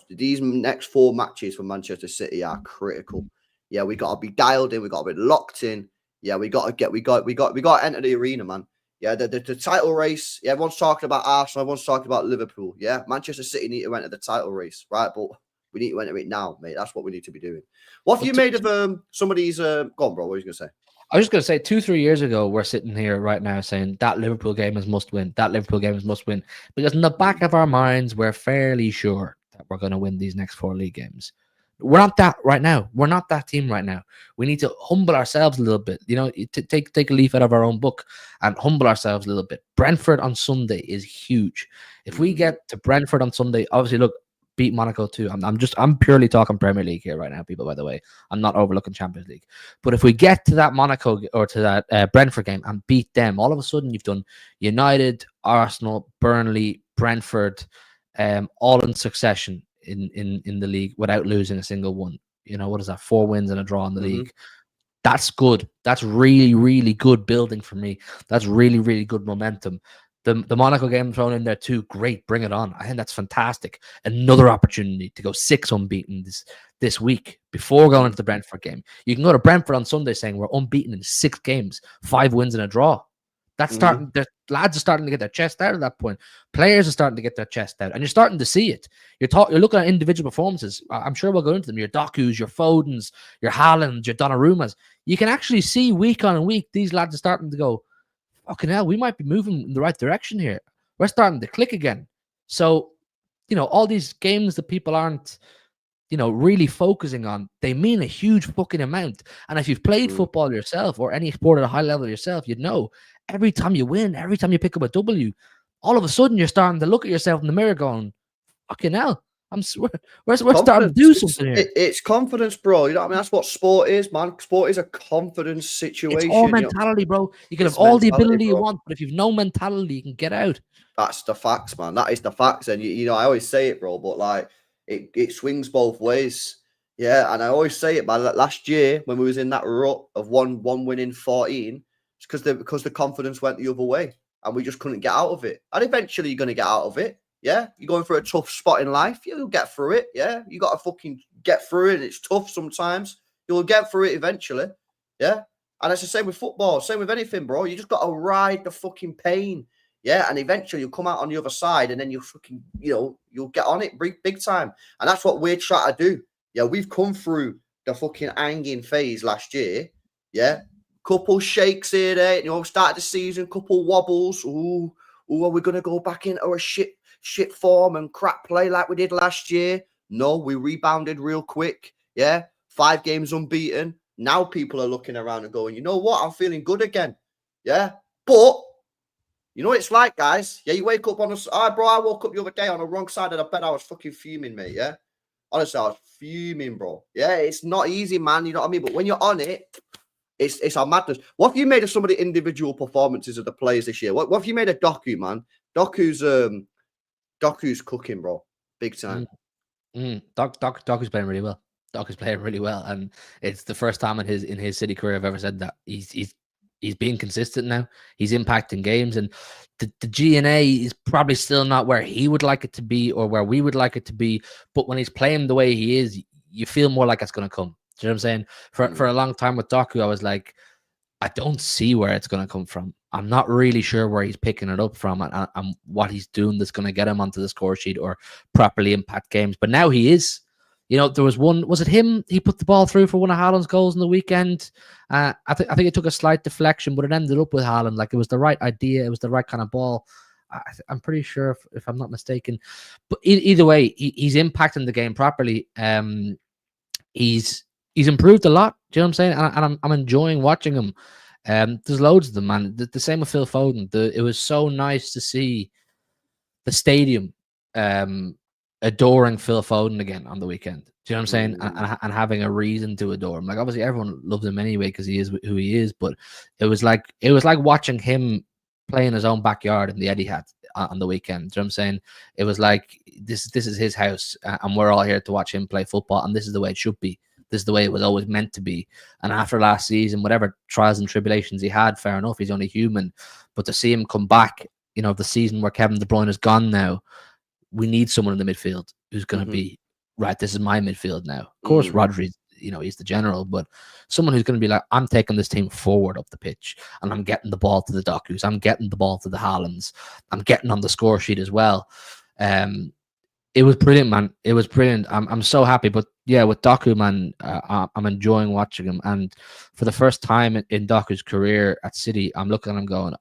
these next 4 matches for Manchester City are critical. Yeah, we got to be dialed in. We got to be locked in. Yeah, we got to enter the arena, man. Yeah, the title race. Yeah, everyone's talking about Arsenal. Everyone's talking about Liverpool. Yeah, Manchester City need to enter the title race, right? But we need to enter it now, mate. That's what we need to be doing. What have you made of some of these? Go on, bro. What are you going to say? I was just going to say 2-3 years ago, we're sitting here right now saying that Liverpool game is must win. That Liverpool game is must win. Because in the back of our minds, we're fairly sure that we're going to win these next 4 league games. We're not that right now. We're not that team right now. We need to humble ourselves a little bit. Take a leaf out of our own book and humble ourselves a little bit. Brentford on Sunday is huge. If we get to Brentford on Sunday, obviously, look, beat Monaco too. I'm purely talking Premier League here right now, people, by the way. I'm not overlooking Champions League. But if we get to that Monaco or to that Brentford game and beat them, all of a sudden you've done United, Arsenal, Burnley, Brentford, all in succession in the league without losing a single one. What is that? 4 wins and a draw in the league. That's good. That's really, really good building for me. That's really, really good momentum. The Monaco game thrown in there too. Great. Bring it on. I think that's fantastic. Another opportunity to go 6 unbeaten this week before going into the Brentford game. You can go to Brentford on Sunday saying we're unbeaten in 6 games, 5 wins and a draw. That's starting. The lads are starting to get their chest out at that point. Players are starting to get their chest out, and you're starting to see it. You're looking at individual performances. I'm sure we'll go into them. Your Dokus, your Fodens, your Haalands, your Donnarummas. You can actually see week on week these lads are starting to go, fucking hell, we might be moving in the right direction here. We're starting to click again. So, all these games that people aren't, really focusing on, they mean a huge fucking amount. And if you've played football yourself or any sport at a high level yourself, you'd know every time you win, every time you pick up a W, all of a sudden you're starting to look at yourself in the mirror going, fucking hell, We're starting to do something here. It's confidence, bro. You know what I mean? That's what sport is, man. Sport is a confidence situation. It's all mentality, bro. You can have all the ability you want, but if you've no mentality, you can get out. That's the facts, man. That is the facts. And you know, I always say it, bro, but like it swings both ways. Yeah, and I always say it, man. Like last year when we was in that rut of one win in 14, it's because the confidence went the other way and we just couldn't get out of it. And eventually you're gonna get out of it. Yeah, you're going through a tough spot in life. You'll get through it. Yeah, you got to fucking get through it. It's tough sometimes. You'll get through it eventually. Yeah, and it's the same with football. Same with anything, bro. You just got to ride the fucking pain. Yeah, and eventually you'll come out on the other side, and then you'll fucking, you'll get on it big time. And that's what we're trying to do. Yeah, we've come through the fucking hanging phase last year. Yeah, couple shakes here, there. Started the season, couple wobbles. Ooh, are we gonna go back into a shit form and crap play like we did last year? No, we rebounded real quick. Yeah, 5 games unbeaten. Now people are looking around and going, you know what? I'm feeling good again. Yeah, but you know what it's like, guys? Yeah, you wake up on I woke up the other day on the wrong side of the bed. I was fucking fuming, mate. Yeah, honestly, I was fuming, bro. Yeah, it's not easy, man. You know what I mean? But when you're on it, it's a madness. What have you made of some of the individual performances of the players this year? What have you made of Doku, man? Doku's cooking, bro, big time. Doku's playing really well. Doku's playing really well, and it's the first time in his City career I've ever said that. He's being consistent now. He's impacting games, and the G&A is probably still not where he would like it to be or where we would like it to be. But when he's playing the way he is, you feel more like it's going to come. Do you know what I'm saying? For a long time with Doku, I was like, I don't see where it's going to come from. I'm not really sure where he's picking it up from and what he's doing that's going to get him onto the score sheet or properly impact games. But now he is. There was one. Was it him? He put the ball through for one of Haaland's goals in the weekend. I think it took a slight deflection, but it ended up with Haaland. Like, it was the right idea. It was the right kind of ball. I'm pretty sure, if I'm not mistaken. But either way, he's impacting the game properly. He's improved a lot. Do you know what I'm saying? And I'm enjoying watching him. There's loads of them, man. The same with Phil Foden. It was so nice to see the stadium adoring Phil Foden again on the weekend. Do you know what I'm saying? And having a reason to adore him. Like, obviously everyone loves him anyway because he is who he is, but it was like watching him play in his own backyard in the Etihad on the weekend. Do you know what I'm saying? It was like this is his house, and we're all here to watch him play football, and this is the way it should be. This is the way it was always meant to be. And after last season, whatever trials and tribulations he had, fair enough, he's only human. But to see him come back, the season where Kevin De Bruyne is gone now, we need someone in the midfield who's going to be, right, this is my midfield now. Of course, Rodri, he's the general, but someone who's going to be like, I'm taking this team forward up the pitch, and I'm getting the ball to the Dokus, I'm getting the ball to the Haalands, I'm getting on the score sheet as well. It was brilliant, man. It was brilliant. I'm so happy. But yeah, with Doku, man, I'm enjoying watching him. And for the first time in Doku's career at City, I'm looking at him going,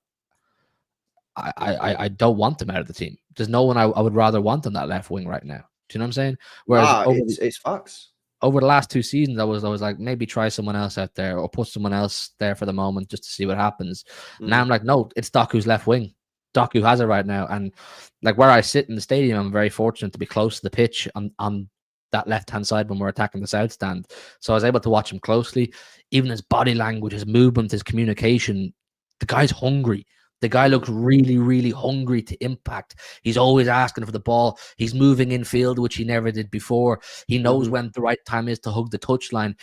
I don't want him out of the team. There's no one I would rather want on that left wing right now. Do you know what I'm saying? Whereas it's facts. Over the last 2 seasons, I was like, maybe try someone else out there or put someone else there for the moment just to see what happens. Now I'm like, no, it's Doku's left wing. Doku has it right now, and like where I sit in the stadium, I'm very fortunate to be close to the pitch on that left-hand side when we're attacking the south stand. So I was able to watch him closely. Even his body language, his movement, his communication. The guy's hungry. The guy looks really, really hungry to impact. He's always asking for the ball. He's moving in field, which he never did before. He knows when the right time is to hug the touchline.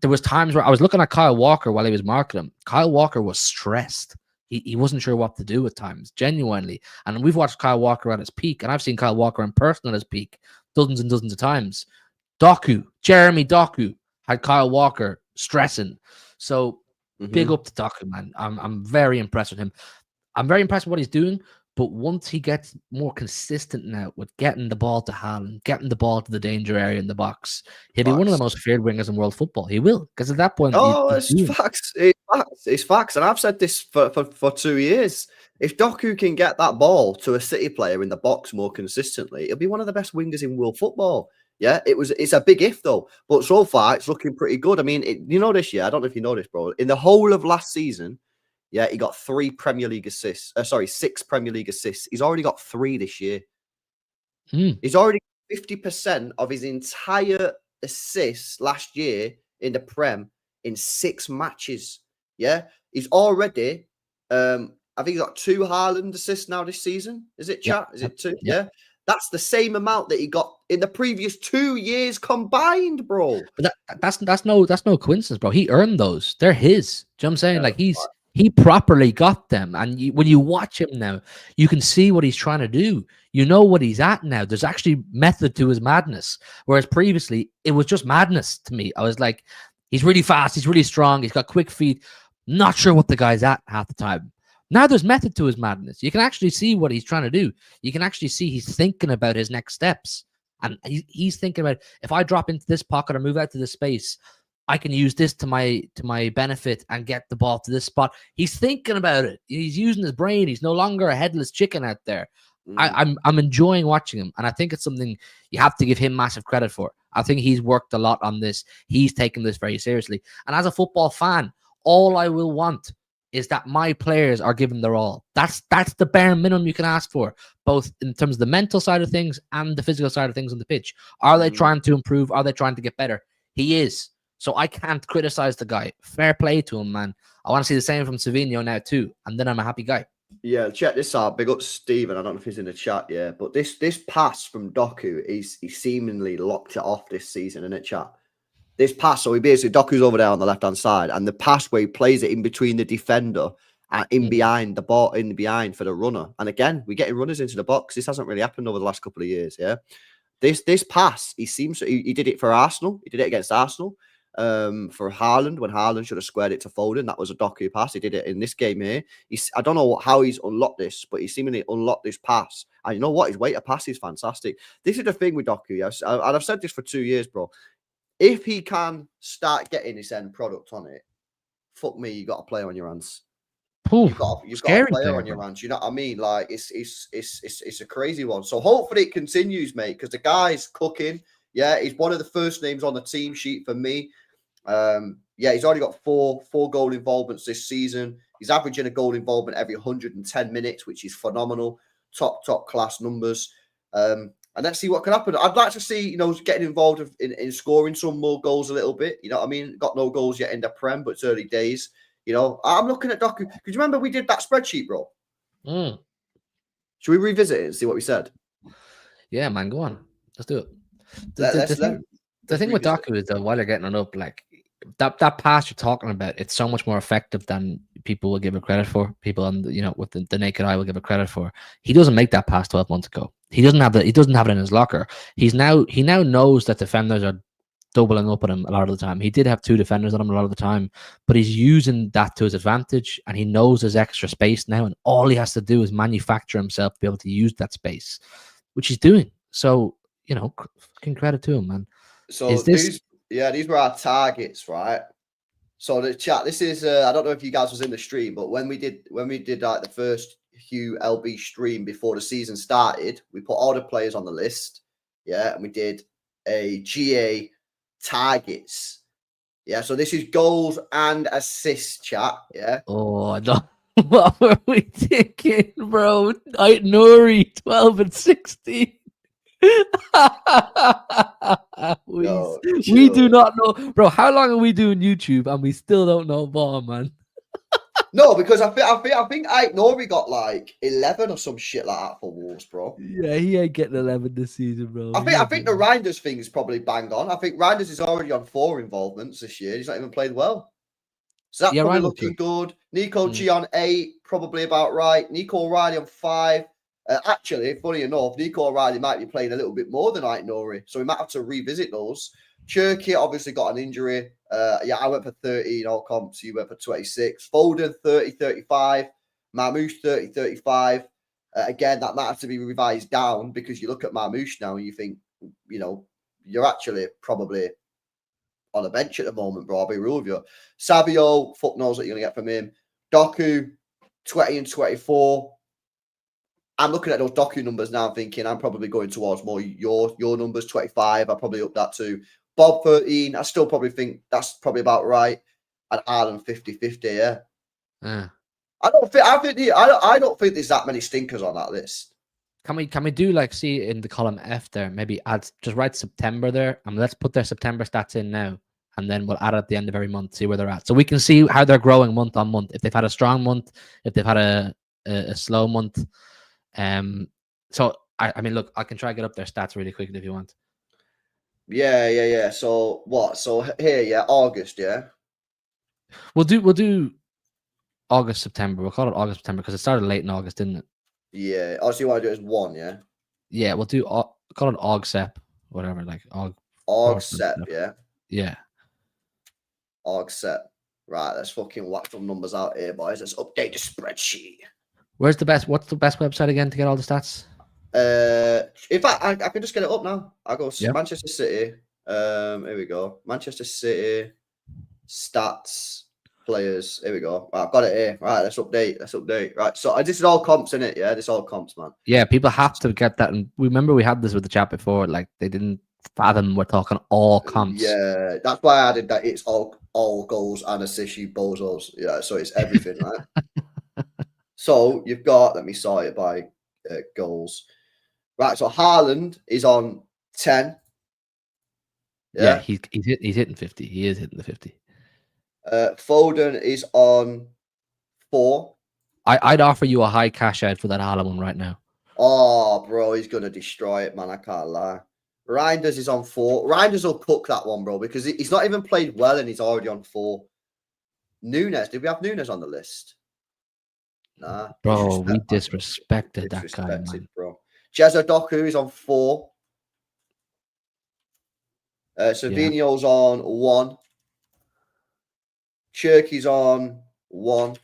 There was times where I was looking at Kyle Walker while he was marking him. Kyle Walker was stressed. He wasn't sure what to do at times, genuinely. And we've watched Kyle Walker at his peak, and I've seen Kyle Walker in person at his peak dozens and dozens of times. Jeremy Doku had Kyle Walker stressing. So big up to Doku, man. I'm very impressed with him. I'm very impressed with what he's doing, but once he gets more consistent now with getting the ball to Haaland, getting the ball to the danger area in the box, he'll be one of the most feared wingers in world football. He will, because at that point, it's facts. It's facts, and I've said this for 2 years. If Doku can get that ball to a City player in the box more consistently, he'll be one of the best wingers in world football. Yeah, it's a big if though, but so far it's looking pretty good. I mean, this year, I don't know if you know this, bro. In the whole of last season, yeah, he got 3 Premier League assists. 6 Premier League assists. He's already got 3 this year. He's already 50% of his entire assists last year in the Prem in 6 matches. Yeah, he's already. I think he's got 2 Haaland assists now this season. Is it, chat? Is it 2? Yeah. That's the same amount that he got in the previous 2 years combined, bro. But that's no coincidence, bro. He earned those. They're his. Do you know what I'm saying? Like he properly got them. And when you watch him now, you can see what he's trying to do. You know what he's at now. There's actually method to his madness. Whereas previously, it was just madness to me. I was like, he's really fast. He's really strong. He's got quick feet. Not sure what the guy's at half the time. Now there's method to his madness. You can actually see what he's trying to do. You can actually see he's thinking about his next steps. And he's thinking about, if I drop into this pocket or move out to this space, I can use this to my benefit and get the ball to this spot. He's thinking about it. He's using his brain. He's no longer a headless chicken out there. I'm enjoying watching him, and I think it's something you have to give him massive credit for. I think he's worked a lot on this. He's taken this very seriously. And as a football fan, all I will want is that my players are giving their all. That's the bare minimum you can ask for, both in terms of the mental side of things and the physical side of things on the pitch. Are they trying to improve? Are they trying to get better? He is. So I can't criticize the guy. Fair play to him, man. I want to see the same from Savinho now too, and then I'm a happy guy. Yeah, check this out. Big up Steven. I don't know if he's in the chat, yeah. But this pass from Doku, he seemingly locked it off this season, isn't it, chat? This pass, so he basically, Doku's over there on the left-hand side, and the pass where he plays it in between the defender and in behind the ball, in behind for the runner. And again, we're getting runners into the box. This hasn't really happened over the last couple of years, yeah. This pass, he did it for Arsenal. He did it against Arsenal. For Haaland, when Haaland should have squared it to Foden, that was a Doku pass. He did it in this game here. I don't know how he's unlocked this, but he seemingly unlocked this pass. And you know what? His weight of pass is fantastic. This is the thing with Doku, yes. And I've said this for 2 years, bro. If he can start getting his end product on it, fuck me, you got a player on your hands. You've got a player on your hands. You know what I mean? Like it's a crazy one. So hopefully it continues, mate, because the guy's cooking. Yeah, he's one of the first names on the team sheet for me. Yeah, he's already got four goal involvements this season. He's averaging a goal involvement every 110 minutes, which is phenomenal. Top class numbers. And let's see what can happen. I'd like to see, getting involved in scoring some more goals a little bit. You know what I mean? Got no goals yet in the Prem, but it's early days. I'm looking at Doku. Because you remember we did that spreadsheet, bro? Should we revisit it and see what we said? Yeah, man, go on. Let's do it. The thing with Doku is that while you're getting it up, like that pass you're talking about, it's so much more effective than people will give it credit for. People on with the naked eye will give it credit for. He doesn't make that pass 12 months ago. He doesn't have it in his locker. He now knows that defenders are doubling up on him a lot of the time. He did have 2 defenders on him a lot of the time, but he's using that to his advantage, and he knows there's extra space now, and all he has to do is manufacture himself to be able to use that space, which he's doing. So, fucking credit to him, man. So these were our targets, right? So the chat, this is I don't know if you guys was in the stream, but when we did like the first Hugh LB stream before the season started, we put all the players on the list, yeah, and we did a GA targets, yeah. So this is goals and assists, chat, yeah. Oh no. What were we thinking, bro? Nuri 12 and 16. We do not know, bro. How long are we doing YouTube and we still don't know ball, man? No, because I think Nori got like 11 or some shit like that for Wolves, bro. Yeah, he ain't getting 11 this season, bro. I think the Reinders thing is probably bang on. I think Reinders is already on 4 involvements this year. He's not even played well. So that's probably looking good. Nico G on 8, probably about right. Nico O'Reilly on 5. Actually, funny enough, Nico O'Reilly might be playing a little bit more than Nori, so we might have to revisit those. Cherky obviously got an injury. Yeah, I went for 30 in all comps. You went for 26. Foden 30-35. Marmoush 30-35. Again, that might have to be revised down because you look at Marmoush now and you think, you're actually probably on a bench at the moment, bro. I'll be real with you. Savio, fuck knows what you're going to get from him. Doku, 20 and 24. I'm looking at those Doku numbers now thinking I'm probably going towards more your numbers, 25. I'll probably up that to Bob 13. I still probably think that's probably about right. And Ireland 50-50, yeah. I don't think there's that many stinkers on that list. Can we do like see in the column F there? Maybe just write September there, and let's put their September stats in now, and then we'll add it at the end of every month, see where they're at, so we can see how they're growing month on month. If they've had a strong month, if they've had a slow month. So I mean, look, I can try to get up their stats really quickly if you want. Yeah. So what? So here, yeah, August, yeah. We'll do August, September. We'll call it August, September because it started late in August, didn't it? Yeah. Oh, so you want to do it as one, yeah? Yeah, we'll do call it Aug Sep, whatever, like Aug Sep, yeah. Yeah. Aug Sep. Right, let's fucking whack some numbers out here, boys. Let's update the spreadsheet. What's the best website again to get all the stats? In fact, I can just get it up now. I'll go Yeah. Manchester City. Here we go. Manchester City stats players. Here we go. Right, I've got it here. Right, let's update. Right, so this is all comps in it. Yeah, this is all comps, man. Yeah, people have to get that. And remember, we had this with the chat before. Like they didn't fathom we're talking all comps. Yeah, that's why I added that. It's all goals and assists, you bozos. Yeah, so it's everything, right? So you've got. Let me sort it by goals. Right, so Haaland is on 10. Yeah, he's hitting 50. He is hitting the 50. Foden is on 4. I'd offer you a high cash out for that Haaland one right now. Oh, bro, he's gonna destroy it, man. I can't lie. Reinders is on 4. Reinders will cook that one, bro, because he's not even played well and he's already on 4. Nunes, did we have Nunes on the list? Nah, bro, we disrespected that guy, man. Bro. Jezza Doku is on 4. Savinho's on 1. Cherky's on 1.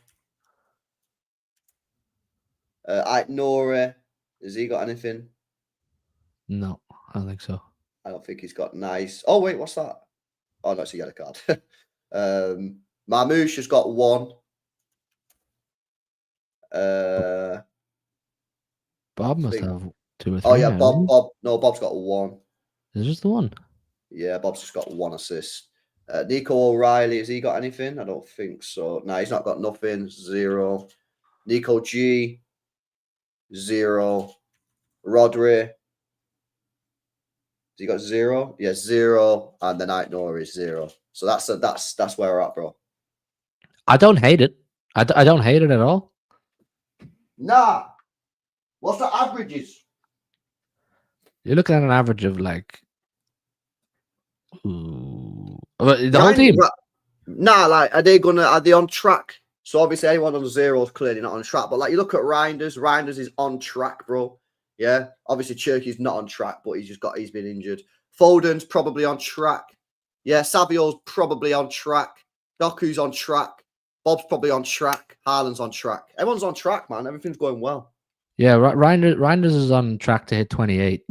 Nora, has he got anything? No, I don't think so. I don't think he's got nice. Oh wait, what's that? Oh no, it's a yellow card. Marmouche has got 1. Bob must have 2 or 3. Oh yeah, Bob. No, Bob's got 1. Is just the one? Yeah, Bob's just got 1 assist. Nico O'Reilly, has he got anything? I don't think so. No, he's not got nothing. 0. Nico G, 0. Rodri, has he got 0? Yeah, 0. And the Night Nora is 0. So that's where we're at, bro. I don't hate it. I don't hate it at all. Nah. What's the averages? You're looking at an average of like the whole team. Nah, like are they on track? So obviously anyone on 0 is clearly not on track. But like you look at Reinders is on track, bro. Yeah. Obviously Cherky's not on track, but he's been injured. Foden's probably on track. Yeah, Savio's probably on track. Doku's on track. Bob's probably on track. Haaland's on track. Everyone's on track, man. Everything's going well. Yeah, Reinders is on track to hit 28.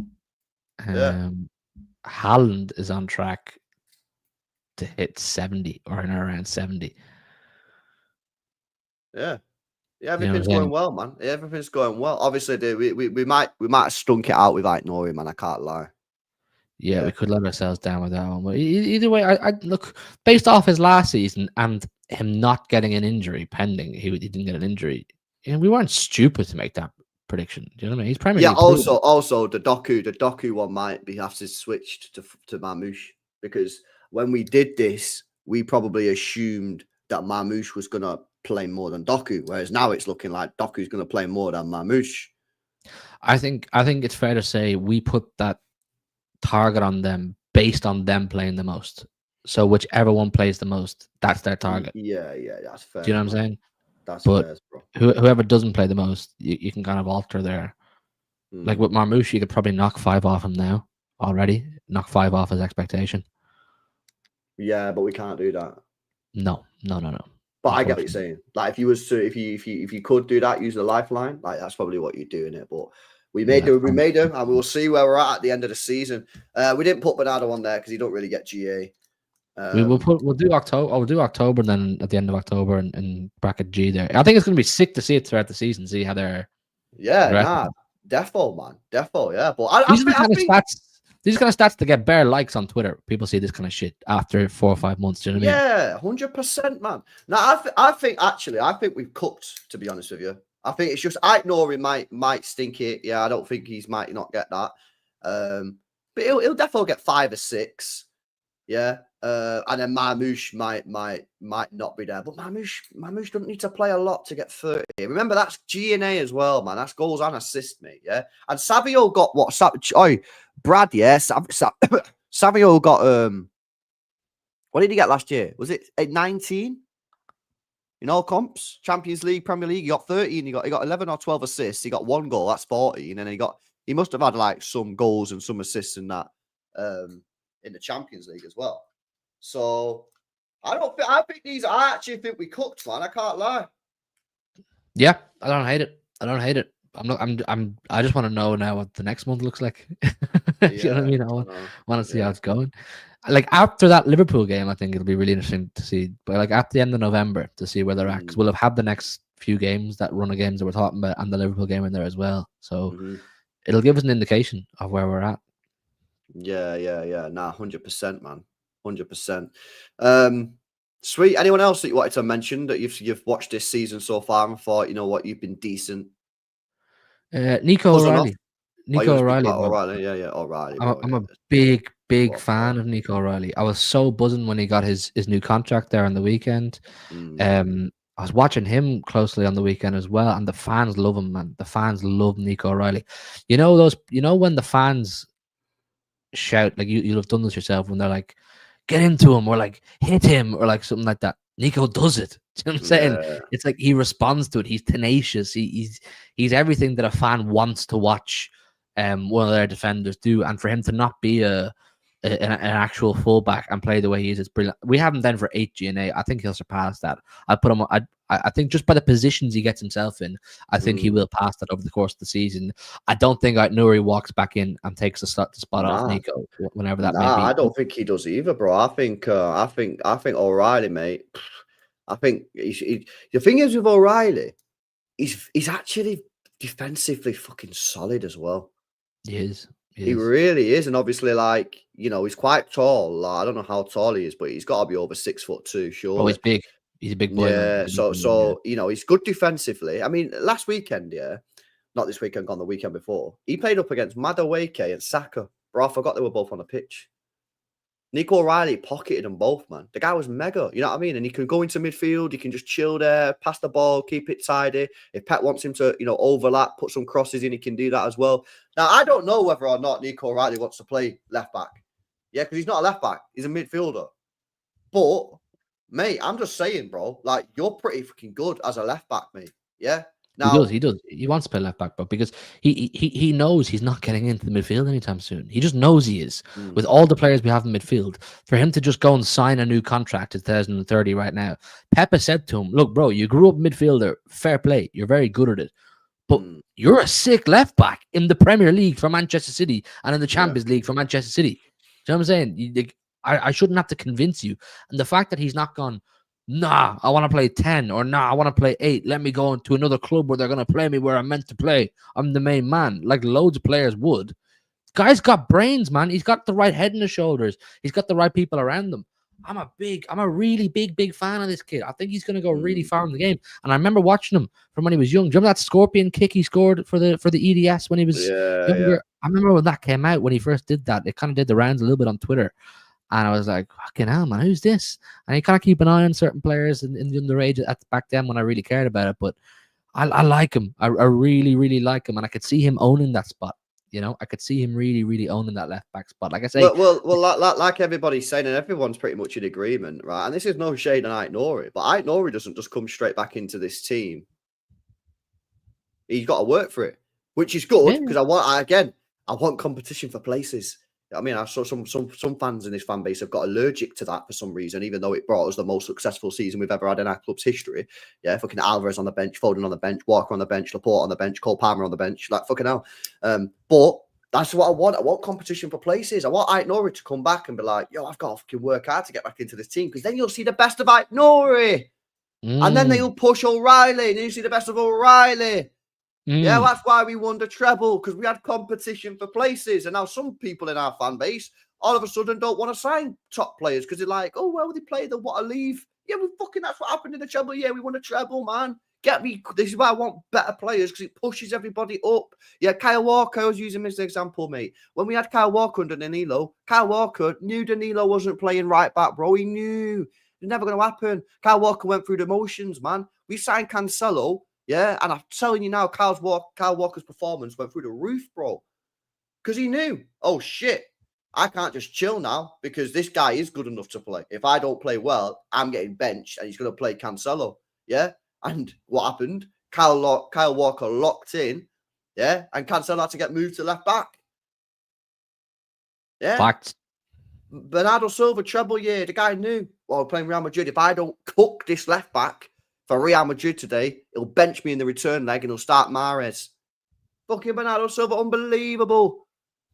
Haaland is on track to hit 70 or in around 70. Yeah, everything's going well, man. Everything's going well. Obviously, we might have stunk it out with Nori, man. I can't lie. Yeah, we could let ourselves down with that one. But either way, I look based off his last season and him not getting an injury pending. He didn't get an injury. And we weren't stupid to make that prediction. Do you know what I mean? He's Premier League. Also the Doku one might have to switch to Marmouche, because when we did this, we probably assumed that Marmouche was gonna play more than Doku, whereas now it's looking like Doku's gonna play more than Marmouche. I think it's fair to say we put that target on them based on them playing the most. So whichever one plays the most, that's their target. Yeah, that's fair. Do you know what I'm saying? That's fair, bro. Whoever doesn't play the most, you can kind of alter there. Like with Marmouche, you could probably knock 5 off him now already. Knock 5 off his expectation. Yeah, but we can't do that. No. But I get what you're saying. Like if you could do that, use the lifeline. Like that's probably what you're doing it. But we made them, and we'll see where we're at the end of the season. We didn't put Bernardo on there because he don't really get GA. We'll do October. We'll do October then at the end of October and bracket G there. I think it's going to be sick to see it throughout the season. See how they're. Yeah, defo, man, defo. Yeah, but these are kind of stats to get bare likes on Twitter. People see this kind of shit after 4 or 5 months. Do you know what I mean? Yeah, 100%, man. Now I think we've cooked. To be honest with you, I think it's just Nori might stink it. Yeah, I don't think might not get that. But he'll definitely get 5 or 6. Yeah. And then Marmoush might not be there. But Marmoush doesn't need to play a lot to get 30. Remember, that's G&A as well, man. That's goals and assists, mate. Yeah. And Savio got what? Brad, yeah. Savio got what did he get last year? Was it 19? In all comps, Champions League, Premier League, he got 13. He got 11 or 12 assists. He got 1 goal. That's 14. And then he must have had like some goals and some assists in that in the Champions League as well. So I actually think we cooked, man. I can't lie. Yeah, I don't hate it. I just want to know now what the next month looks like. You know what I mean? I want to see how it's going. Like after that Liverpool game, I think it'll be really interesting to see. But like at the end of November to see where they're at, because we'll have had the next few games, that run of games that we're talking about, and the Liverpool game in there as well. So it'll give us an indication of where we're at. Yeah. Nah, 100%, man, 100%. Sweet. Anyone else that you wanted to mention that you've watched this season so far and thought, you know what, you've been decent? Nico O'Reilly. Nico O'Reilly. Yeah, O'Reilly. I'm a big fan of Nico O'Reilly. I was so buzzing when he got his new contract there on the weekend. I was watching him closely on the weekend as well, and the fans love him, man. The fans love Nico O'Reilly. You know when the fans shout, like you'll have done this yourself, when they're like, get into him, or like hit him, or like something like that. Nico does it. Do you know what I'm saying? Yeah. It's like he responds to it. He's tenacious. He's everything that a fan wants to watch one of their defenders do. And for him to not be an actual fullback and play the way he is, it's brilliant. We have him then for 8 G&A. I think he'll surpass that. I put him. I think just by the positions he gets himself in, I think he will pass that over the course of the season. I don't think Nouri walks back in and takes the spot off Nico whenever that may be. I don't think he does either, bro. I think O'Reilly, mate. I think the thing is with O'Reilly, he's actually defensively fucking solid as well. He is. He really is, and obviously, like, you know, he's quite tall. Like, I don't know how tall he is, but he's got to be over 6'2", sure. Oh, he's big. He's a big boy. Yeah. So you know, he's good defensively. I mean, last weekend, not this weekend, gone the weekend before, he played up against Madueke and Saka. Bro, I forgot they were both on the pitch. Nico O'Reilly pocketed them both, man. The guy was mega, you know what I mean? And he can go into midfield, he can just chill there, pass the ball, keep it tidy. If Pep wants him to, you know, overlap, put some crosses in, he can do that as well. Now, I don't know whether or not Nico O'Reilly wants to play left back. Yeah, because he's not a left back, he's a midfielder. But, mate, I'm just saying, bro, like, you're pretty fucking good as a left back, mate. Yeah? Now, he does. He wants to play left back, but because he knows he's not getting into the midfield anytime soon. He just knows he is. With all the players we have in midfield, for him to just go and sign a new contract to 2030 right now, Pep has said to him, look, bro, you grew up midfielder, fair play, you're very good at it, but you're a sick left back in the Premier League for Manchester City and in the Champions League for Manchester City. Do you know what I'm saying? I shouldn't have to convince you. And the fact that he's not gone, nah, I want to play 10, or nah, I want to play 8. Let me go into another club where they're going to play me where I'm meant to play. I'm the main man, like loads of players would. Guy's got brains, man. He's got the right head and the shoulders. He's got the right people around him. I'm a really big fan of this kid. I think he's going to go really far in the game. And I remember watching him from when he was young. Do you remember that scorpion kick he scored for the EDS when he was younger? Yeah. I remember when that came out, when he first did that. It kind of did the rounds a little bit on Twitter. And I was like, fucking hell, man, who's this? And you kind of keep an eye on certain players in the underage back then when I really cared about it. But I like him. I really like him. And I could see him owning that spot. You know, I could see him really owning that left back spot. Like I say, well, like everybody's saying, and everyone's pretty much in agreement, right? And this is no shade on Ait-Nouri, but Ait-Nouri doesn't just come straight back into this team. He's got to work for it, which is good, because I want competition for places. I mean, I saw some fans in this fan base have got allergic to that for some reason, even though it brought us the most successful season we've ever had in our club's history. Yeah, fucking Alvarez on the bench, Foden on the bench, Walker on the bench, Laporte on the bench, Cole Palmer on the bench. Like, fucking hell. But that's what I want. I want competition for places. I want Ait-Nouri to come back and be like, yo, I've got to fucking work hard to get back into this team, because then you'll see the best of Ait-Nouri. And then they'll push O'Reilly, and then you see the best of O'Reilly. Yeah, that's why we won the treble, because we had competition for places. And now some people in our fan base all of a sudden don't want to sign top players because they're like, oh, well, they play, they want to leave. Yeah, that's what happened in the treble. Yeah, we won a treble, man. Get me. This is why I want better players, because it pushes everybody up. Yeah, Kyle Walker, I was using him as an example, mate. When we had Kyle Walker under Danilo, Kyle Walker knew Danilo wasn't playing right back, bro. He knew. It's never going to happen. Kyle Walker went through the motions, man. We signed Cancelo, yeah, and I'm telling you now, Kyle Walker's performance went through the roof, bro. Because he knew, oh, shit, I can't just chill now because this guy is good enough to play. If I don't play well, I'm getting benched and he's going to play Cancelo, yeah? And what happened? Kyle Walker locked in, yeah? And Cancelo had to get moved to left back. Yeah? Facts. Bernardo Silva, treble year. The guy knew, well, playing Real Madrid, if I don't cook this left back for Real Madrid today, he'll bench me in the return leg and he'll start Mahrez. Fucking Bernardo Silva, unbelievable.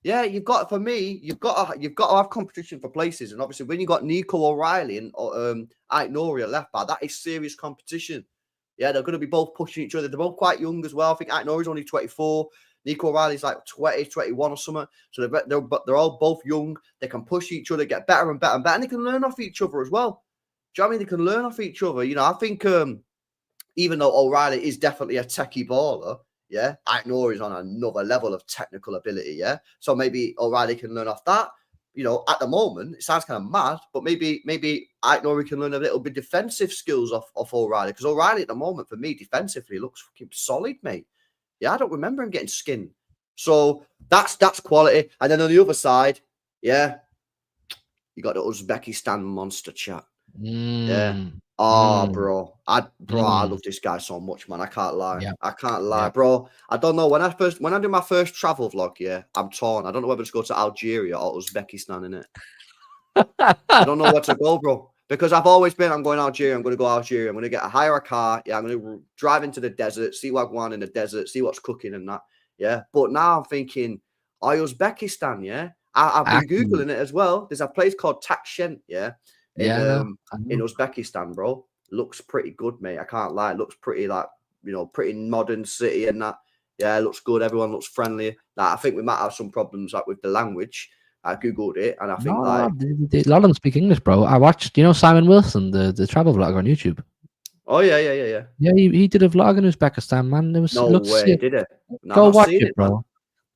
Yeah, you've got to have competition for places. And obviously, when you got Nico O'Reilly and Aït-Nouri at left back, that is serious competition. Yeah, they're going to be both pushing each other. They're both quite young as well. I think Aït-Nouri's only 24. Nico O'Reilly's like 20, 21 or something. So they're all both young. They can push each other, get better and better and better. And they can learn off each other as well. Do you know what I mean? They can learn off each other. You know, I think even though O'Reilly is definitely a techie baller, yeah, Aït-Nouri is on another level of technical ability, yeah? So maybe O'Reilly can learn off that. You know, at the moment, it sounds kind of mad, but maybe Aït-Nouri can learn a little bit defensive skills off O'Reilly. Because O'Reilly at the moment, for me, defensively, looks fucking solid, mate. Yeah, I don't remember him getting skinned. So that's quality. And then on the other side, yeah, you got the Uzbekistan monster chat. Yeah. Oh, bro. I love this guy so much, man. I can't lie. Yeah. I can't lie, bro. I don't know. When I do my first travel vlog, yeah, I'm torn. I don't know whether to go to Algeria or Uzbekistan, innit? I don't know where to go, bro. Because I've always been, I'm going to Algeria. I'm going to go Algeria. I'm going to hire a car. Yeah, I'm going to drive into the desert, see what I want in the desert, see what's cooking and that. Yeah. But now I'm thinking, Uzbekistan, yeah? I've been Googling it as well. There's a place called Tashkent, yeah? In Uzbekistan, bro. Looks pretty good, mate. I can't lie. It looks pretty, like, you know, pretty modern city and that. Yeah, it looks good. Everyone looks friendly. Like, I think we might have some problems like with the language. I Googled it and I think a lot of them speak English, bro. I watched, you know, Simon Wilson, the travel vlogger on YouTube. Oh, yeah. Yeah, he did a vlog in Uzbekistan, man. It was no way, sick. did it? No, go watch it, bro.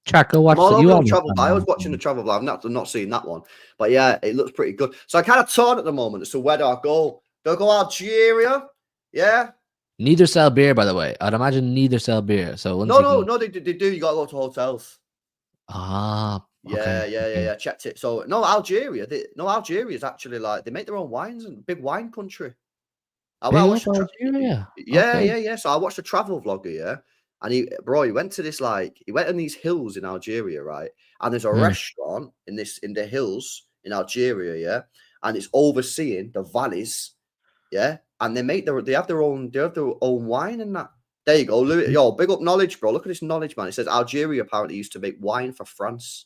Chat, go watch it. I was watching the travel vlog. I've not seen that one. But yeah, it looks pretty good. So I kind of torn at the moment as to where do I go. Do I go Algeria? Yeah. Neither sell beer, by the way. I'd imagine neither sell beer. So no, they do. You got to go to hotels. Ah. Yeah. Checked it. So Algeria. Algeria is actually like they make their own wines and big wine country. Algeria. Yeah. So I watched a travel vlogger, yeah. And he went to this, like, he went in these hills in Algeria, right? And there's a restaurant in the hills in Algeria, yeah. And it's overseeing the valleys, yeah. And they have their own wine and that. There you go, Louis. Yo, big up knowledge, bro. Look at this knowledge, man. It says Algeria apparently used to make wine for France.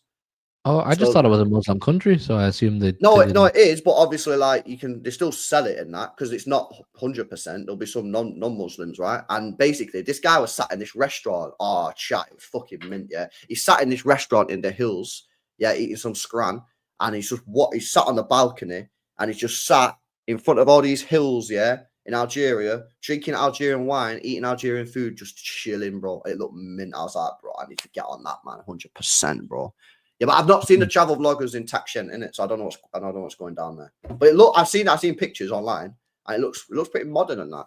Oh, I just thought it was a Muslim country, so I assumed they. No, it is, but obviously, like, they still sell it in that because it's not 100%. There'll be some non-Muslims, right? And basically, this guy was sat in this restaurant. Oh, chat, it was fucking mint, yeah. He sat in this restaurant in the hills, yeah, eating some scran, and he's sat on the balcony, and he's just sat in front of all these hills, yeah, in Algeria, drinking Algerian wine, eating Algerian food, just chilling, bro. It looked mint. I was like, bro, I need to get on that, man, 100%, bro. Yeah, but I've not seen the travel vloggers in Tashkent in it, so I don't know what's going down there. But I've seen pictures online, and it looks pretty modern and that.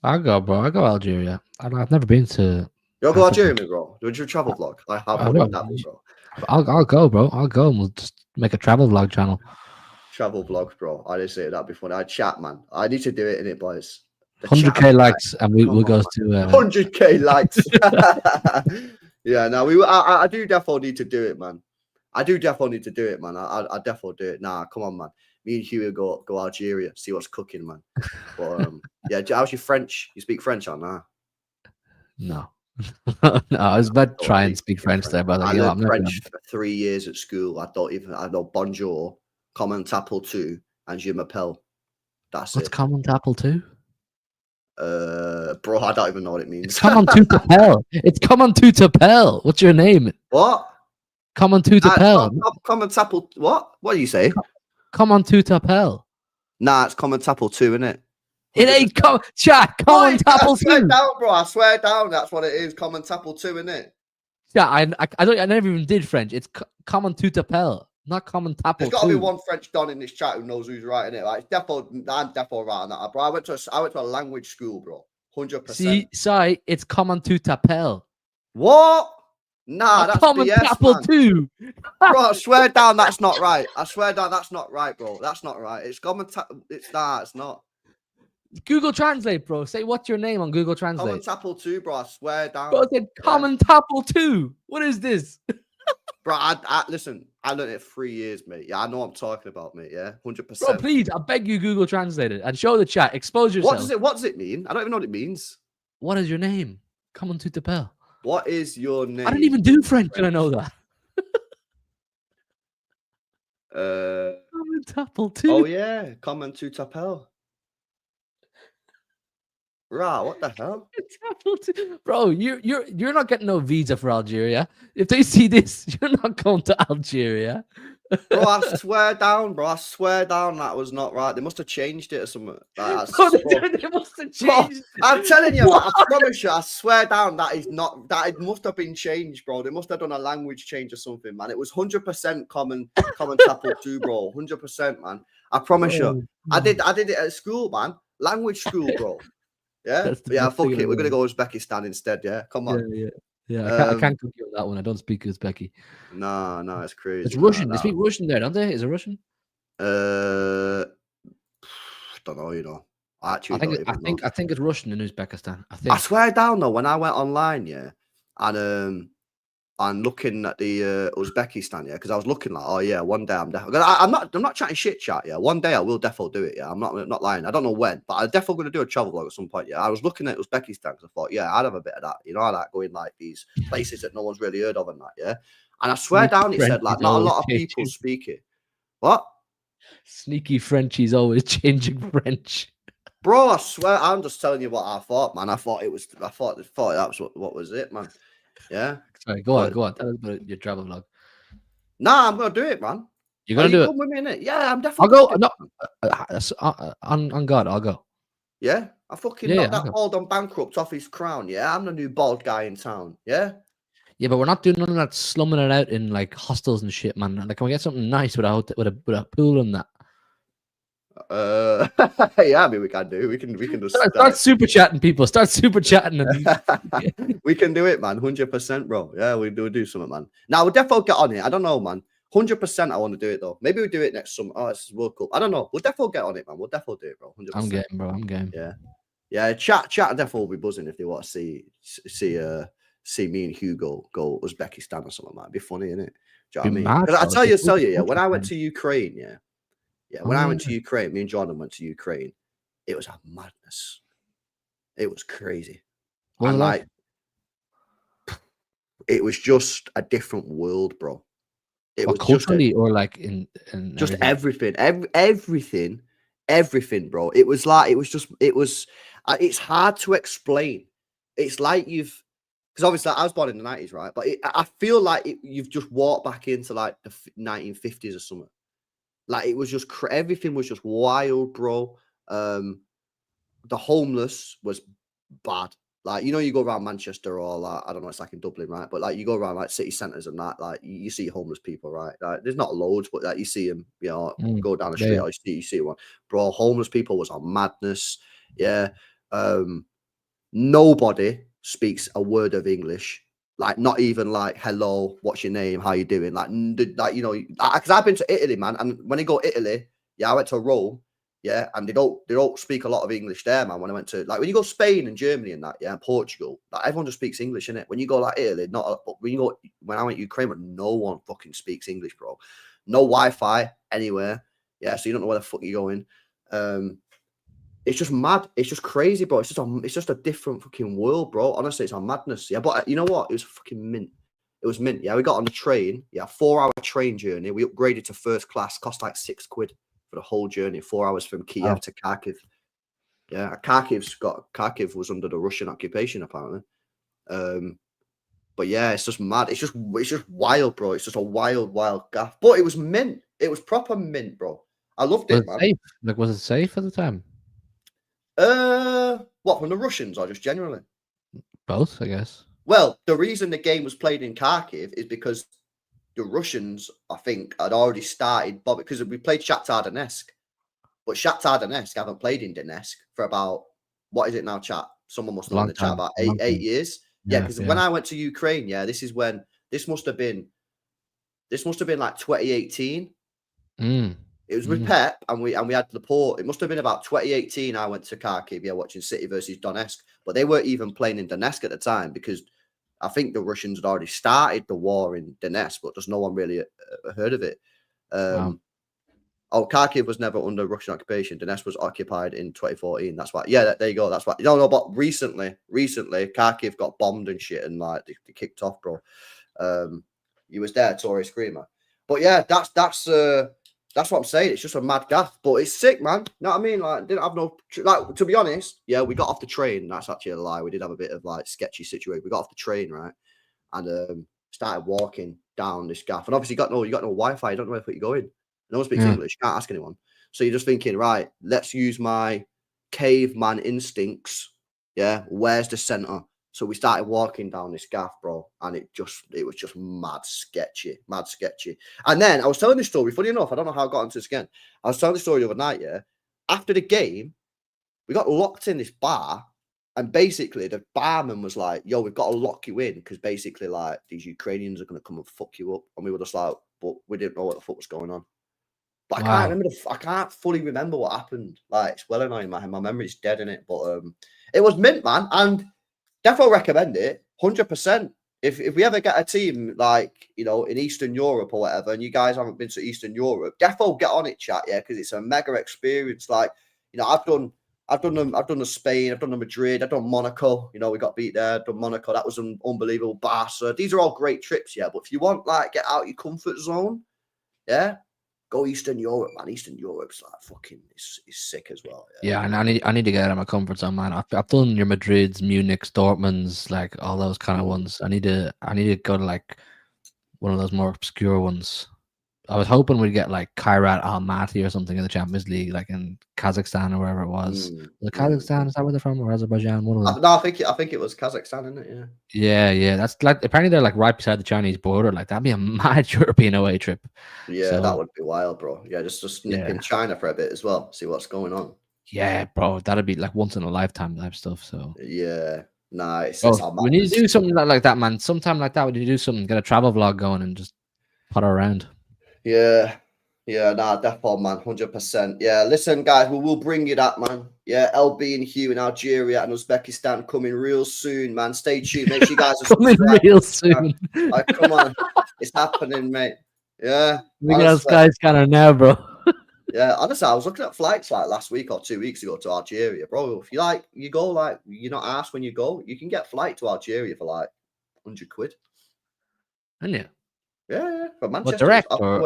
I'll go, bro. I'll go Algeria. I've never been to. You'll go Algeria, bro. Do you travel vlog? I would that, bro. I'll go, bro. I'll go, and we'll just make a travel vlog channel. Travel vlog, bro. I didn't say that'd be funny. I'd chat, man. I need to do it in it, boys. 100K likes, and we'll go to 100K likes. Yeah, no, I do definitely need to do it, man. I definitely do it. Nah, come on, man. Me and Huey go Algeria, see what's cooking, man. But yeah, how's your French? You speak French or nah? No. No, I was about to try and speak French there, but I learned French for 3 years at school. I know bonjour, comment apple 2, and je m'appelle. What's comment apple 2? Bro, I don't even know what it means. It's comment tu t'appelles. It's comment tu t'appelles. What's your name? What? Comment tu t'appelles. Comment apple. What? What do you say? Comment tu t'appelles. Nah, it's comment apple 2, isn't it? It ain't 100%. chat. Common I Tapple swear 2. down, bro. I swear down. That's what it is. Common Tapple 2, isn't it? Yeah, I never even did French. It's Common tout appel, not Common There's Tapple got to be 2. one French don in this chat who knows who's right in it. Like, I'm defo right on that, bro. I went to a language school, bro. 100%. See, sorry, it's Common tout appel. What? Nah, that's Common BS, Tapple man. 2. Bro, I swear down, that's not right. I swear down, that's not right, bro. That's not right. It's common. It's not. Google Translate, bro. Say what's your name on Google Common Translate. Tapple 2, bro. I swear down. Bro, it said Common Tapple 2. What is this? Bro, listen. I learned it 3 years, mate. Yeah, I know what I'm talking about, mate. Yeah, 100%. Bro, please, I beg you, Google Translate it and show the chat. Expose yourself. What does it mean? I don't even know what it means. What is your name? Common tout appel. What is your name? I didn't even do French, and I know that. Common Tapple 2. Oh yeah, Common tout appel. Right, what the hell? Bro, you're not getting no visa for Algeria. If they see this, you're not going to Algeria. Bro, I swear down, bro. I swear down that was not right. They must have changed it or something. Like, Bro, they must have changed. I'm telling you, man, I promise you, I swear down that is not that it must have been changed, bro. They must have done a language change or something, man. It was 100% common Tapple 2, bro. 100%, man. I promise you. I did it at school, man. Language school, bro. Yeah, fuck it. We're gonna go Uzbekistan instead. Yeah, come on. Yeah. I can't cook you on that one. I don't speak Uzbeki. No, it's crazy. It's Russian. They speak Russian there, don't they? Is it Russian? Don't know. You know, I think it's Russian in Uzbekistan. I swear down though, when I went online, yeah, and looking at the Uzbekistan, yeah, because I was looking like, oh yeah, one day I'm definitely. I'm not chatting shit, chat. Yeah, one day I will definitely do it. Yeah, I'm not lying. I don't know when, but I'm definitely going to do a travel vlog at some point. Yeah, I was looking at Uzbekistan because I thought, yeah, I'd have a bit of that. You know, I like going like these places that no one's really heard of and that. Yeah, and I swear down, it said like not a lot of people speak it. What? Sneaky Frenchies always changing French. Bro, I swear, I'm just telling you what I thought, man. I thought that was what was it, man. Yeah. Sorry, go on. Tell us about your travel vlog. Nah, I'm gonna do it, man. You're gonna do it? With me, innit? Yeah, I'm definitely. I'll go. No, on God, I'll go. Yeah, I fucking knocked that bald on bankrupt off his crown. Yeah, I'm the new bald guy in town. Yeah. Yeah, but we're not doing none of that slumming it out in like hostels and shit, man. Like, can we get something nice with a pool and that? Yeah, I mean, we can do. We can just start super chatting, people. Start super chatting. We can do it, man. 100%, bro. Yeah, we do something, man. Now we'll definitely get on it. I don't know, man. 100%. I want to do it though. Maybe we'll do it next summer. Oh, it's World Cup. I don't know. We'll definitely get on it, man. We'll definitely do it, bro. 100%. I'm game, bro. I'm game. Yeah. Chat definitely will be buzzing if they want to see me and Hugo go Uzbekistan or something. It'd be funny, innit? Do you know what I mean? Because I tell you, yeah. When I went to Ukraine, yeah. Yeah, when I went to Ukraine, me and Jordan went to Ukraine. It was a madness. It was crazy. And like, it was just a different world, bro. It was culturally or like in just everything, everything, bro. It was like it's hard to explain. It's like because obviously I was born in the 90s, right? But I feel like you've just walked back into like the 1950s or something. Like it was just everything was just wild, bro. The homeless was bad. Like, you know, you go around Manchester or like, I don't know, it's like in Dublin, right? But like you go around like city centres and that, like you see homeless people, right? Like there's not loads, but like you see them, you know, go down the street or you see one. Bro, homeless people was on madness. Yeah. Nobody speaks a word of English. Like not even like hello, what's your name, how you doing? Like you know, because I've been to Italy, man, and when I go to Italy, yeah, I went to Rome, yeah, and they don't speak a lot of English there, man. When I went to like when you go Spain and Germany and that, yeah, and Portugal, like everyone just speaks English, innit? When you go like Italy, when I went to Ukraine, no one fucking speaks English, bro. No Wi-Fi anywhere, yeah, so you don't know where the fuck you're going. It's just mad. It's just crazy, bro. It's just a different fucking world, bro. Honestly, it's a madness. Yeah, but you know what? It was fucking mint. It was mint. Yeah, we got on the train. Yeah, 4-hour train journey. We upgraded to first class. Cost like £6 for the whole journey. 4 hours from Kiev to Kharkiv. Yeah, Kharkiv was under the Russian occupation apparently. But yeah, it's just mad. It's just wild, bro. It's just a wild gaff. But it was mint. It was proper mint, bro. I loved it, man. Safe? Like, was it safe at the time? What, from the Russians or just generally? Both, I guess. Well, the reason the game was played in Kharkiv is because the Russians, I think, had already started, but because we played Shakhtar Donetsk, but Shakhtar Donetsk haven't played in Donetsk for about, what is it now, chat? Someone must A know in long the chat, time. about A long eight time. years. Yeah, because when Yeah. I went to Ukraine, this is when this must have been like 2018. It was with Pep, and we had Laporte. It must have been about 2018. I went to Kharkiv, watching City versus Donetsk, but they weren't even playing in Donetsk at the time because I think the Russians had already started the war in Donetsk, but just no one really heard of it. Wow. Oh, Kharkiv was never under Russian occupation. Donetsk was occupied in 2014. That's why. Yeah, there you go. That's why. No, but recently, Kharkiv got bombed and shit, and like they kicked off, bro. You was there, Tory Screamer. But yeah, that's what I'm saying. It's just a mad gaff, but it's sick, man. You know what I mean? Like, didn't have no like. To be honest, yeah, we got off the train. That's actually a lie. We did have a bit of like sketchy situation. We got off the train, right, and started walking down this gaff. And obviously, you got no Wi-Fi. You don't know where you're going. No one speaks English. You can't ask anyone. So you're just thinking, right? Let's use my caveman instincts. Yeah, where's the center? So we started walking down this gaff, bro, and it was just mad sketchy. And then I was telling this story. Funny enough, I don't know how I got into this again. I was telling the story the other night. Yeah, after the game, we got locked in this bar, and basically the barman was like, "Yo, we've got to lock you in because basically, like, these Ukrainians are gonna come and fuck you up." And we were just like, "But we didn't know what the fuck was going on." But I can't remember. I can't fully remember what happened. Like, it's well annoying. My memory's dead in it. But it was mint, man, and definitely recommend it. 100%. If we ever get a team like, in Eastern Europe or whatever, and you guys haven't been to Eastern Europe, definitely get on it, chat. Yeah, because it's a mega experience. Like, I've done the Spain, I've done the Madrid, I've done Monaco. We got beat there. Done Monaco. That was an unbelievable Barca. These are all great trips. Yeah, but if you want like get out your comfort zone, yeah. Go Eastern Europe, man. Eastern Europe's like fucking is sick as well. Yeah, and I need to get out of my comfort zone, man. I've done your Madrids, Munichs, Dortmunds, like all those kind of ones. I need to go to like one of those more obscure ones. I was hoping we'd get like Kairat Almaty or something in the Champions League, like in Kazakhstan or wherever it was. Was it Kazakhstan? Is that where they're from, or Azerbaijan? One of them. No, I think it was Kazakhstan, isn't it? Yeah. That's like apparently they're like right beside the Chinese border. Like that'd be a mad European away trip. Yeah, So, that would be wild, bro. Yeah, just nip in China for a bit as well. See what's going on. Yeah, bro, that'd be like once in a lifetime type stuff. So yeah, nice. We need to do something like that, man. Sometime like that, we need to do something. Get a travel vlog going and just potter around. Yeah, nah, definitely, man, 100%. Yeah, listen, guys, we will bring you that, man. Yeah, LB and Hugh in Algeria and Uzbekistan coming real soon, man. Stay tuned. Make sure you guys are coming real soon. Come on, it's happening, mate. Yeah, we got Skyscanner now, bro. Yeah, honestly, I was looking at flights like last week or 2 weeks ago to Algeria, bro. If you go like you're not asked when you go, you can get a flight to Algeria for like 100 quid. And yeah, from Manchester. What, direct or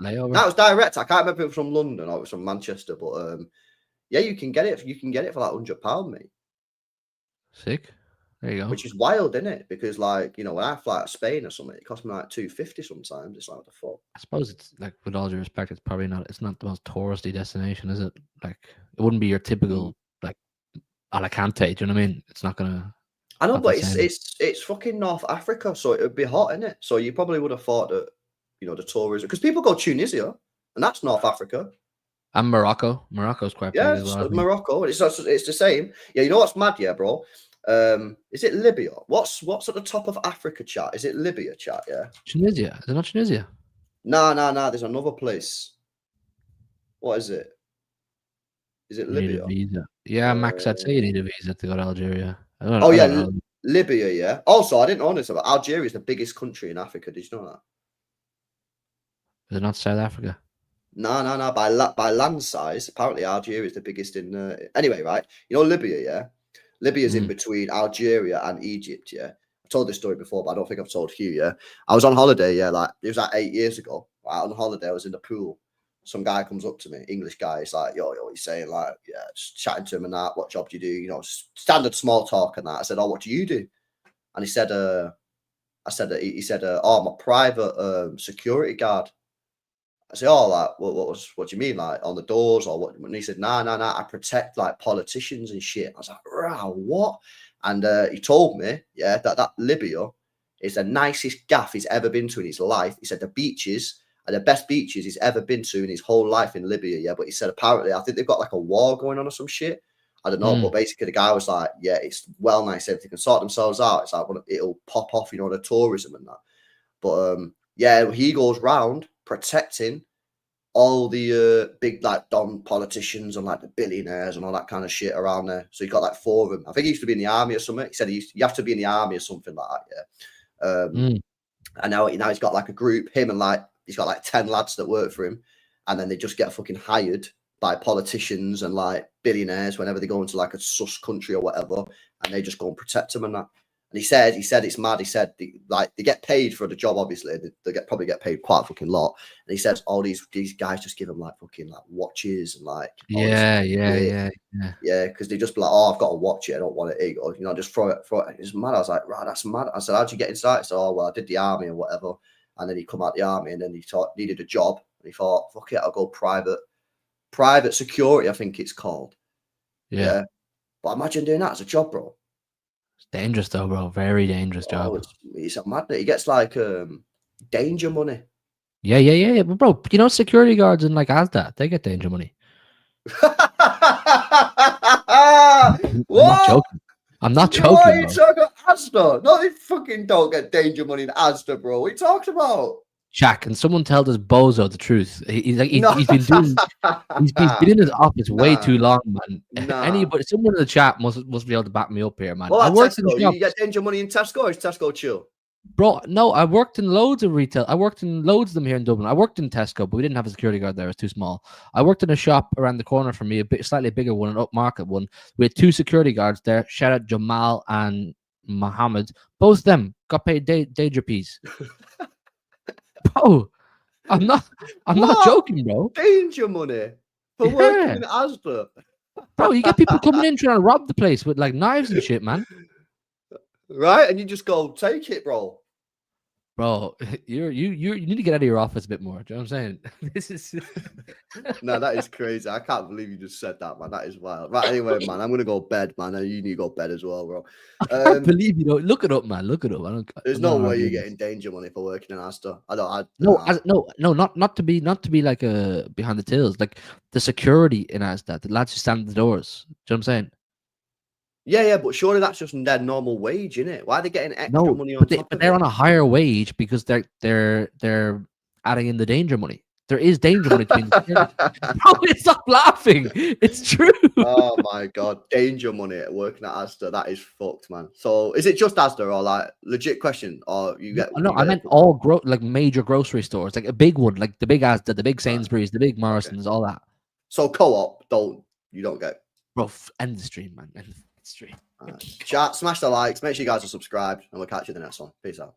layover? That was direct. I can't remember if it was from London or it was from Manchester, but yeah, you can get it. You can get it for like £100, mate. Sick. There you go. Which is wild, isn't it? Because like when I fly to Spain or something, it costs me like $250 sometimes. It's like what the fuck. I suppose it's like, with all due respect, it's probably not. It's not the most touristy destination, is it? Like it wouldn't be your typical like Alicante. Do you know what I mean? It's not gonna. I know, but it's fucking North Africa, so it would be hot, innit? So you probably would have thought that the tourism, because people go Tunisia, and that's North Africa. And Morocco. Morocco's quite big as well. Morocco. It's the same. Yeah, you know what's mad, yeah, bro? Is it Libya? What's at the top of Africa, chat? Is it Libya, chat? Yeah. Tunisia. Is it not Tunisia? No. There's another place. What is it? Is it Libya? Need a visa. Yeah, Max, I'd say you need a visa to go to Algeria. Libya. Yeah. Also, I didn't know this about Algeria. Is the biggest country in Africa. Did you know that? Is it not South Africa? No. By land size, apparently Algeria is the biggest in. Anyway, right? Libya, yeah. Libya's in between Algeria and Egypt, yeah. I told this story before, but I don't think I've told Hugh, yeah. I was on holiday, yeah, like it was like 8 years ago. Right, on holiday, I was in the pool. Some guy comes up to me, English guy. He's like, yo, he's saying like, yeah, just chatting to him and that. What job do you do? Standard small talk and that. I said, oh, what do you do? And he said, oh, I'm a private security guard. I say, oh, like, what do you mean, like on the doors or what? And he said, nah, I protect like politicians and shit. I was like, wow, what? And he told me, yeah, that Libya is the nicest gaff he's ever been to in his life. He said the beaches are the best beaches he's ever been to in his whole life in Libya. Yeah, but he said apparently, I think they've got like a war going on or some shit. I don't know, but basically the guy was like, yeah, it's well nice. If they can sort themselves out, it's like it'll pop off, you know, the tourism and that. But yeah, he goes round protecting all the big like Don politicians and like the billionaires and all that kind of shit around there. So he got like 4 of them. I think he used to be in the army or something. He said you have to be in the army or something like that. Yeah. And now he's got like a group, him and like he's got like 10 lads that work for him, and then they just get fucking hired by politicians and like billionaires whenever they go into like a sus country or whatever, and they just go and protect them and that. And he said it's mad. He said they get paid for the job. Obviously, they probably get paid quite a fucking lot. And he says all these guys just give them like fucking like watches and like yeah, because they just be like, oh, I've got to watch it. I don't want it, or you know, just throw it. It's mad. I was like, right, that's mad. I said, how'd you get inside? He said, oh well, I did the army or whatever. And then he come out the army, and then he needed a job, and he thought, fuck it, I'll go private security, I think it's called. Yeah. But imagine doing that as a job, bro. It's dangerous though, bro. Very dangerous job. It's a madness. He gets like danger money. Yeah. But bro, you know, security guards in like Asda, they get danger money. What? I'm not joking. What are you talking about? Asda? No, they fucking don't get danger money in Asda, bro. What are you talking about? Shaq, can someone tell this bozo the truth? He's been in his office way too long, man. Anybody, someone in the chat must be able to back me up here, man. Well, I worked in you get danger money in Tesco, or is Tesco chill? Bro, no, I worked in loads of retail. I worked in loads of them here in Dublin. I worked in Tesco, but we didn't have a security guard there. It was too small. I worked in a shop around the corner from me, slightly bigger one, an upmarket one. We had 2 security guards there. Shout out Jamal and Mohammed. Both of them got paid danger fees. Bro, I'm not joking, bro. Danger money for working in Asda. Bro, you get people coming in trying to rob the place with like knives and shit, man. Right, and you just go take it, bro. Bro, you need to get out of your office a bit more. Do you know what I'm saying? This is no, that is crazy. I can't believe you just said that, man. That is wild. Right, anyway, man, I'm gonna go bed, man. You need to go bed as well, bro. I can't believe you don't look it up, man. Look it up. There's no way you're getting danger money for working in Asda. Not to be like behind the tills, like the security in Asda, the lads who stand at the doors. Do you know what I'm saying? Yeah, but surely that's just their normal wage, isn't it? Why are they getting extra money on top? But they're on a higher wage because they're adding in the danger money. There is danger money between the Bro, stop laughing. It's true. Oh my god, danger money at working at Asda. That is fucked, man. So is it just Asda or like legit question? Or you get I meant all like major grocery stores, like a big one, like the big Asda, the big Sainsbury's, the big Morrison's, all that. So co-op, you don't get. Bro, end the stream, man. End the stream. Chat, smash the likes, make sure you guys are subscribed, and we'll catch you in the next one. Peace out.